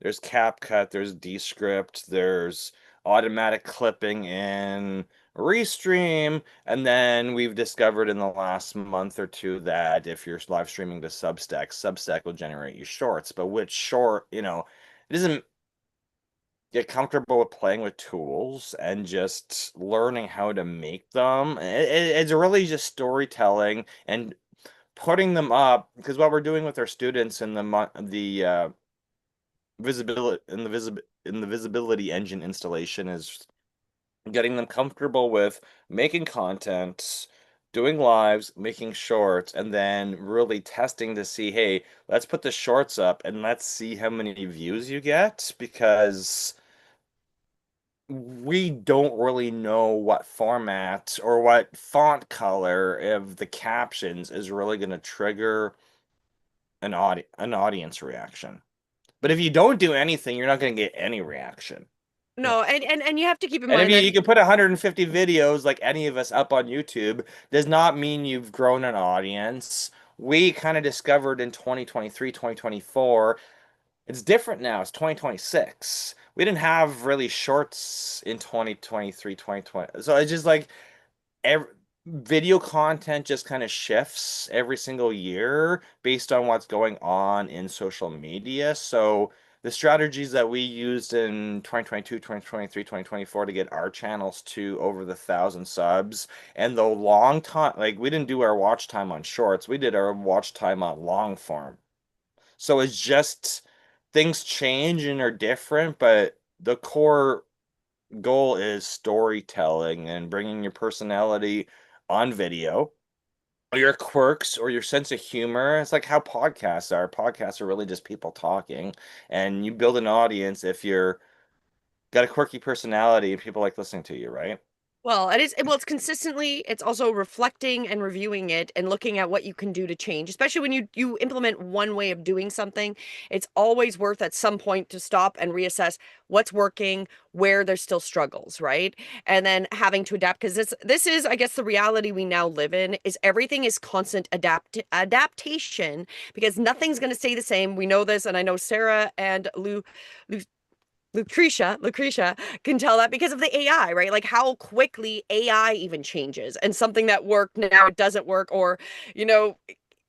CapCut, there's Descript, there's automatic clipping in Restream. And then we've discovered in the last month or two that if you're live streaming to Substack, Substack will generate you shorts. But which short, it doesn't get comfortable with playing with tools and just learning how to make them. It's really just storytelling and putting them up because what we're doing with our students in the visibility engine installation is getting them comfortable with making content, doing lives, making shorts, and then really testing to see, hey, let's put the shorts up and let's see how many views you get because we don't really know what format or what font color of the captions is really going to trigger an audience reaction. But if you don't do anything, you're not going to get any reaction. No, and you have to keep in And if mind you, that you can put 150 videos like any of us up on YouTube, does not mean you've grown an audience. We kind of discovered in 2023, 2024, it's different now. It's 2026. We didn't have really shorts in 2023, 2020. So it's just like every video content just kind of shifts every single year based on what's going on in social media. So the strategies that we used in 2022, 2023, 2024 to get our channels to over the 1,000 subs, and the long time, like we didn't do our watch time on shorts, we did our watch time on long form. So it's just things change and are different, but the core goal is storytelling and bringing your personality on video, or your quirks or your sense of humor. It's like how podcasts are. Podcasts are really just people talking, and you build an audience if you're got a quirky personality and people like listening to you, right? well, it's consistently, it's also reflecting and reviewing it and looking at what you can do to change. Especially when you implement one way of doing something, it's always worth at some point to stop and reassess what's working, where there's still struggles, right? And then having to adapt, because this is, I guess, the reality we now live in is everything is constant adaptation, because nothing's going to stay the same. We know this, and I know Sarah and Lou Lucretia can tell that because of the AI, right? Like how quickly AI even changes, and something that worked now it doesn't work, or you know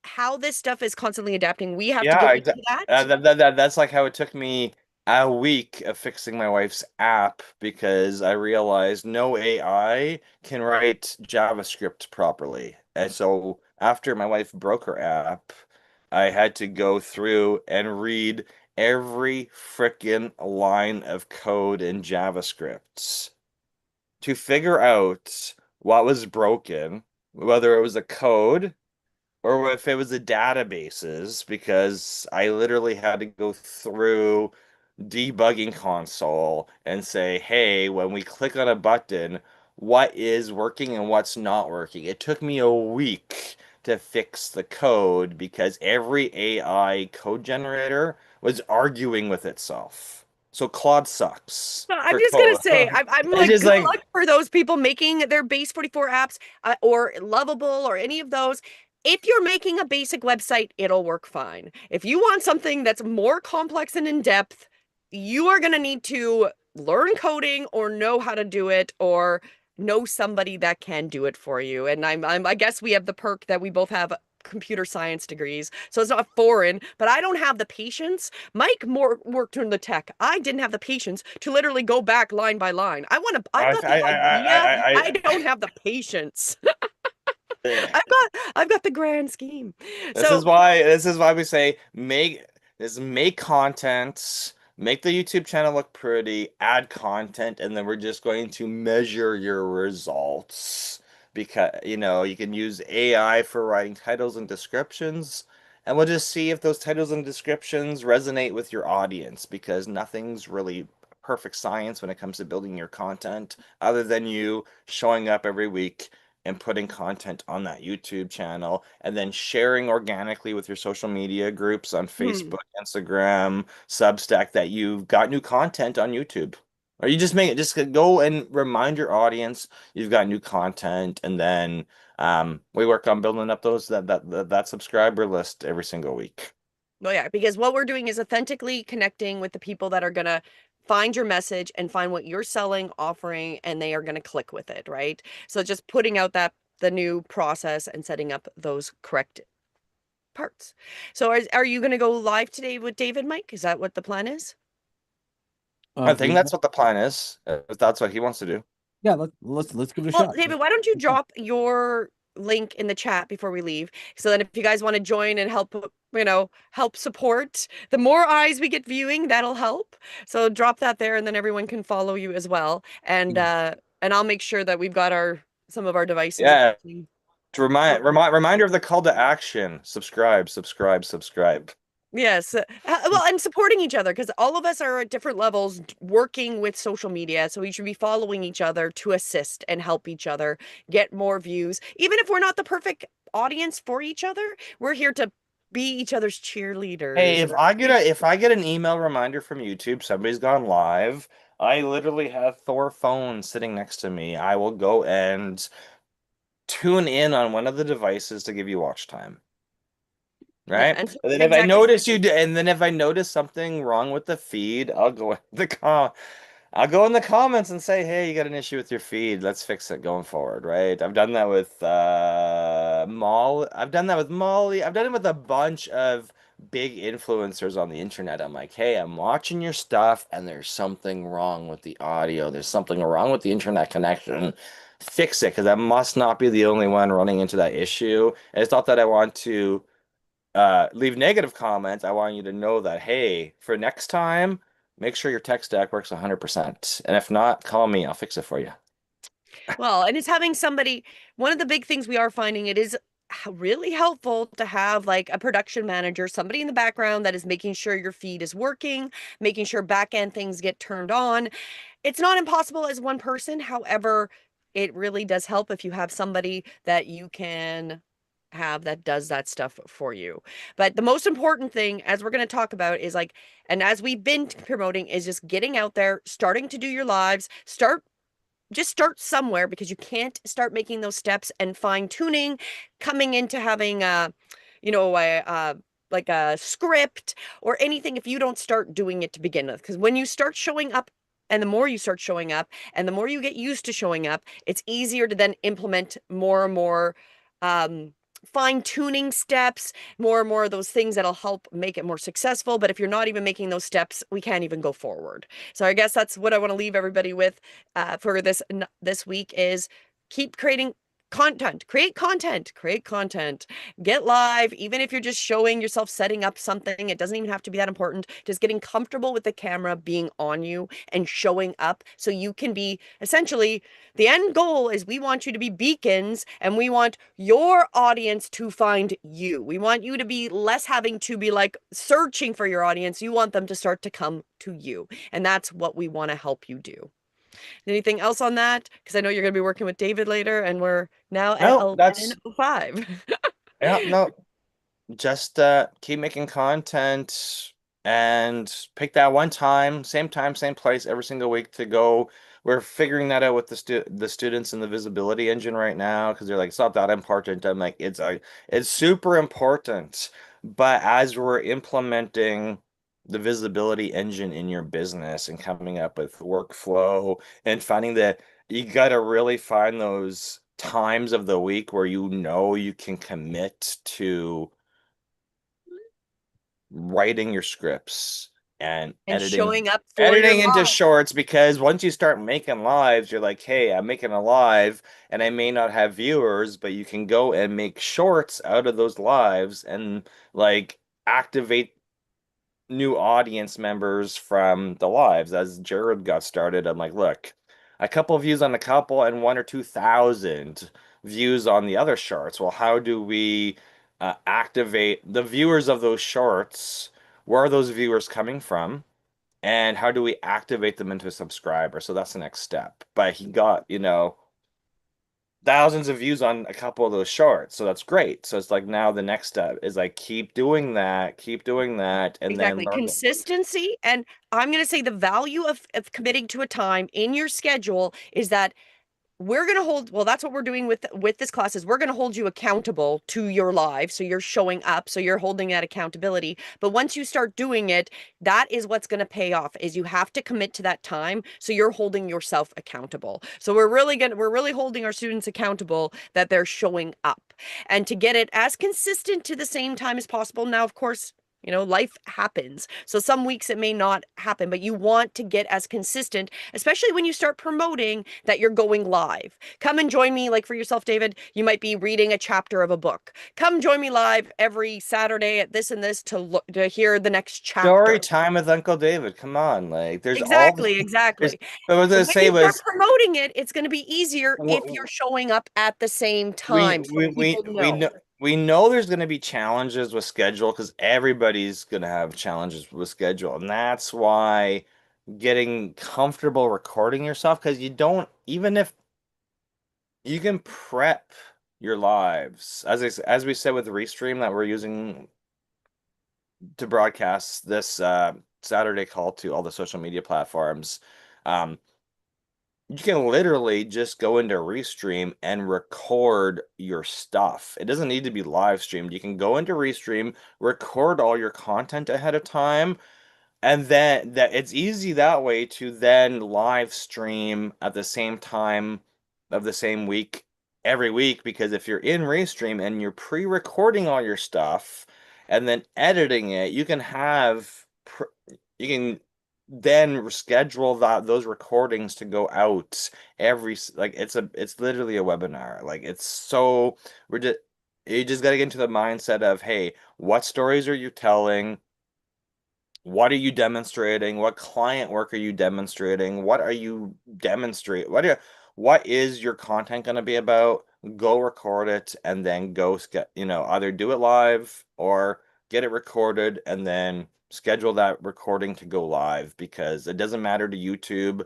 how this stuff is constantly adapting. We have to go Yeah, into exactly. that. That's like how it took me a week of fixing my wife's app because I realized no AI can write JavaScript properly. And so after my wife broke her app, I had to go through and read every frickin' line of code in JavaScript to figure out what was broken, whether it was a code or if it was the databases, because I literally had to go through debugging console and say, hey, when we click on a button, what is working and what's not working? It took me a week to fix the code because every AI code generator was arguing with itself. So Claude sucks I'm for just gonna code. say, I'm It's like, just good like, luck for those people making their base 44 apps, or Lovable or any of those. If you're making a basic website, it'll work fine. If you want something that's more complex and in depth, you are gonna need to learn coding or know how to do it, or know somebody that can do it for you. And I guess we have the perk that we both have computer science degrees, so it's not foreign. But I don't have the patience. Mike more worked in the tech. I didn't have the patience to literally go back line by line. I've I, got the I, idea. I, I don't have the patience. I, I've got the grand scheme. This So is why we say make content, make the YouTube channel look pretty, add content, and then we're just going to measure your results because you can use AI for writing titles and descriptions, and we'll just see if those titles and descriptions resonate with your audience because nothing's really perfect science when it comes to building your content other than you showing up every week and putting content on that YouTube channel and then sharing organically with your social media groups on hmm. Facebook, Instagram, Substack that you've got new content on YouTube. Or you just make it, just go and remind your audience you've got new content, and then we work on building up that subscriber list every single week. Well, yeah, because what we're doing is authentically connecting with the people that are gonna find your message and find what you're selling, offering, and they are gonna click with it, right? So just putting out the new process and setting up those correct parts. So are you gonna go live today with David, Mike? Is that what the plan is? I think We that's what the plan is, if that's what he wants to do. yeah, let's give it a Well, shot. David, why don't you drop your link in the chat before we leave? So then if you guys want to join and help, help support, the more eyes we get viewing, that'll help. So drop that there and then everyone can follow you as well. And I'll make sure that we've got some of our devices Yeah, working. to reminder of the call to action. Subscribe, subscribe, subscribe. Yes. Well, and supporting each other because all of us are at different levels working with social media. So we should be following each other to assist and help each other get more views. Even if we're not the perfect audience for each other, we're here to be each other's Hey, cheerleaders. if I get an email reminder from YouTube, somebody's gone live, I literally have Thor phone sitting next to me. I will go and tune in on one of the devices to give you watch time. Yeah. Right? And so And then if I exactly. notice and then if I notice something wrong with the feed, I'll go in the comments and say, "Hey, you got an issue with your feed. Let's fix it going forward." Right? I've done that with Molly. I've done that with Molly. I've done it with a bunch of big influencers on the internet. I'm like, "Hey, I'm watching your stuff and there's something wrong with the audio. There's something wrong with the internet connection. Fix it because I must not be the only one running into that issue." And it's not that I want to leave negative comments. I want you to know that, hey, for next time, make sure your tech stack works 100%. And if not, call me. I'll fix it for you. Well, and it's having somebody, one of the big things we are finding it is really helpful to have like a production manager, somebody in the background that is making sure your feed is working, making sure back end things get turned on. It's not impossible as one person. However, it really does help if you have somebody that you can have that does that stuff for you. But the most important thing, as we're going to talk about, is like, and as we've been promoting, is just getting out there, starting to do your lives, start somewhere because you can't start making those steps and fine tuning coming into having like a script or anything if you don't start doing it to begin with, because when you start showing up and the more you start showing up and the more you get used to showing up, it's easier to then implement more and more um fine tuning steps, more and more of those things that'll help make it more successful. But if you're not even making those steps, we can't even go forward. So I guess that's what I want to leave everybody with for this week is keep creating content, create content, get live, even if you're just showing yourself setting up something. It doesn't even have to be that important. Just getting comfortable with the camera being on you and showing up so you can be essentially the end goal is we want you to be beacons and we want your audience to find you. We want you to be less having to be like searching for your audience. You want them to start to come to you. And that's what we want to help you do. Anything else on that? Because I know you're going to be working with David later, and we're now at No, that's 11:05. yeah, no. Just keep making content and pick that one time, same place every single week to go. We're figuring that out with the students in the visibility engine right now because they're like, it's not that important. I'm like, it's super important. But as we're implementing the visibility engine in your business and coming up with workflow and finding that you got to really find those times of the week where you know you can commit to writing your scripts and And showing up for your editing into live. shorts because once you start making lives, you're like, hey, I'm making a live and I may not have viewers, but you can go and make shorts out of those lives and like activate new audience members from the lives. As Jared got started, I'm like, look, a couple views on a couple and 1 or 2 thousand views on the other shorts. Well, how do we activate the viewers of those shorts? Where are those viewers coming from? And how do we activate them into a subscriber? So that's the next step. But he got, thousands of views on a couple of those shorts. So that's great. So it's like now the next step is like keep doing that, and then Exactly. learn. Consistency. And I'm going to say the value of committing to a time in your schedule is that we're going to hold, well, that's what we're doing with this class is we're going to hold you accountable to your live. So you're showing up, so you're holding that accountability. But once you start doing it, that is what's going to pay off is you have to commit to that time. So you're holding yourself accountable. So we're really holding our students accountable that they're showing up and to get it as consistent to the same time as possible. Now, of course, life happens. So some weeks it may not happen, but you want to get as consistent, especially when you start promoting that you're going live. Come and join me, like for yourself, David, you might be reading a chapter of a book. Come join me live every Saturday at this and this to hear the next chapter. Story time with Uncle David. Come on, like Exactly, there's exactly. what I was So gonna when say you start was promoting it, it's going to be easier if w- you're showing up at the same time so we people we know. know we know there's going to be challenges with schedule because everybody's going to have challenges with schedule. And that's why getting comfortable recording yourself, because you don't, even if you can prep your lives, as we said with the Restream that we're using to broadcast this Saturday call to all the social media platforms. Um, you can literally just go into Restream and record your stuff. It doesn't need to be live streamed. You can go into Restream, record all your content ahead of time, and then that it's easy that way to then live stream at the same time of the same week every week, because if you're in Restream and you're pre-recording all your stuff and then editing it, you can then schedule those recordings to go out like it's literally a webinar. Like it's so we're just you just got to get into the mindset of, hey, what stories are you telling? What are you demonstrating? What client work are you demonstrating? What are you demonstrate? What is your content going to be about? Go record it and then either do it live or get it recorded and then schedule that recording to go live, because it doesn't matter to YouTube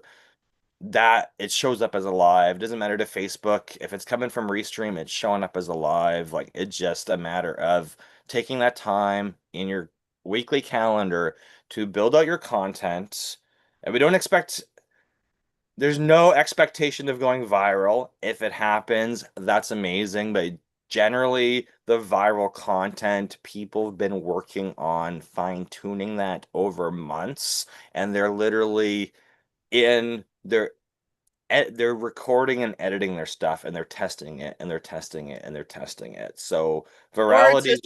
that it shows up as a live. It doesn't matter to Facebook. If it's coming from Restream, it's showing up as a live. Like it's just a matter of taking that time in your weekly calendar to build out your content. And there's no expectation of going viral. If it happens, that's amazing. But generally, the viral content, people have been working on fine-tuning that over months, and they're literally in their they're recording and editing their stuff, and they're testing it and they're testing it and they're testing it. So Or it's just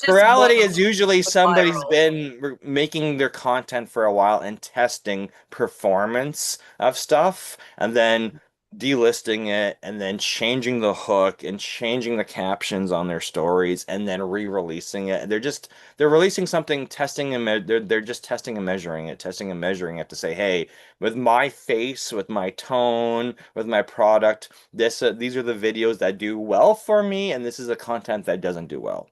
virality one is usually with somebody's viral. been making their content for a while and testing performance of stuff and then delisting it and then changing the hook and changing the captions on their stories and then re-releasing it. They're releasing something, they're just testing and measuring it to say, hey, with my face, with my tone, with my product, these are the videos that do well for me, and this is the content that doesn't do well.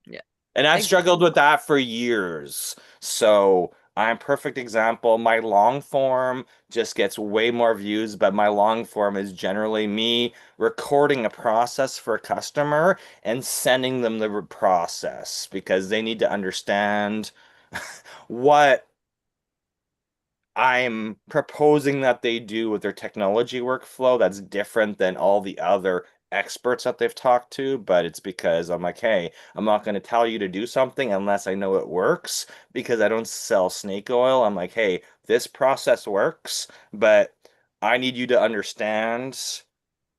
Yeah, And I've exactly. struggled with that for years. So I'm a perfect example. My long form just gets way more views, but my long form is generally me recording a process for a customer and sending them the process because they need to understand what I'm proposing that they do with their technology workflow that's different than all the other experts that they've talked to, but it's because I'm like, hey, I'm not going to tell you to do something unless I know it works, because I don't sell snake oil. I'm like, hey, this process works, but I need you to understand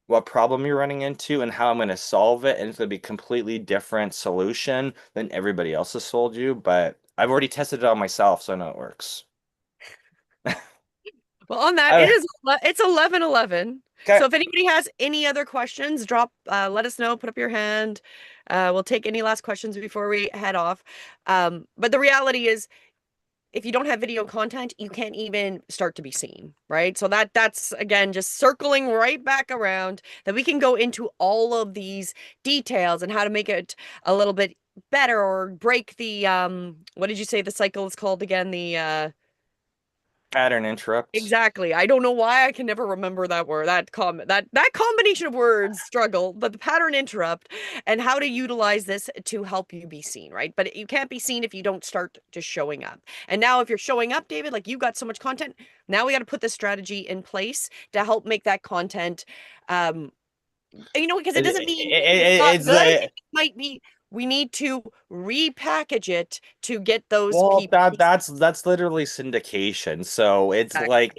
what problem you're running into and how I'm going to solve it, and it's going to be a completely different solution than everybody else has sold you, but I've already tested it on myself, so I know it works. Well, on that, I, it's 11:11. okay. So if anybody has any other questions, let us know, put up your hand. We'll take any last questions before we head off. But the reality is, if you don't have video content, you can't even start to be seen, right? So that's again just circling right back around that we can go into all of these details and how to make it a little bit better or break the what did you say the cycle is called again? The Pattern interrupt. exactly. I don't know why I can never remember that word, that combination of words struggle, but the pattern interrupt and how to utilize this to help you be seen, right? But you can't be seen if you don't start just showing up. And now if you're showing up, David, like you've got so much content, now we got to put this strategy in place to help make that content um because it doesn't mean it's not It's good. It might be we need to repackage it to get those well, people. that's literally syndication. So it's like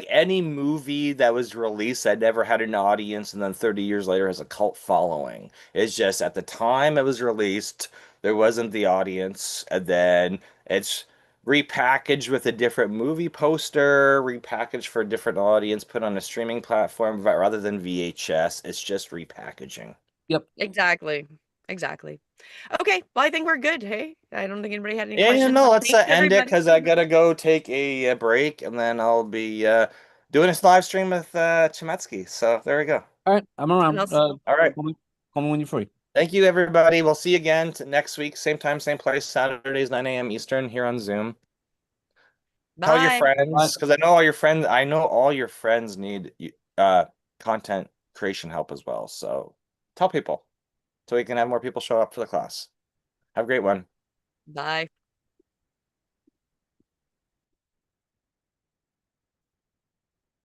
any movie that was released that never had an audience and then 30 years later has a cult following. It's just at the time it was released, there wasn't the audience, and then it's repackaged with a different movie poster, repackaged for a different audience, put on a streaming platform, but rather than VHS, it's just repackaging. Yep. Exactly. Exactly. Okay. Well, I think we're good. Hey, I don't think anybody had any Yeah, questions. no, let's Thanks, end it everybody. because I gotta go take a break and then I'll be doing this live stream with Chemetsky. So there we go. All right, I'm And I'll around. All right. Call me when you're free. Thank you, everybody. We'll see you again next week, same time, same place, Saturdays, 9 a.m. Eastern here on Zoom. Tell your Bye. Bye. friends, because I know all your friends need content creation help as well. So tell people so we can have more people show up for the class. Have a great one. Bye.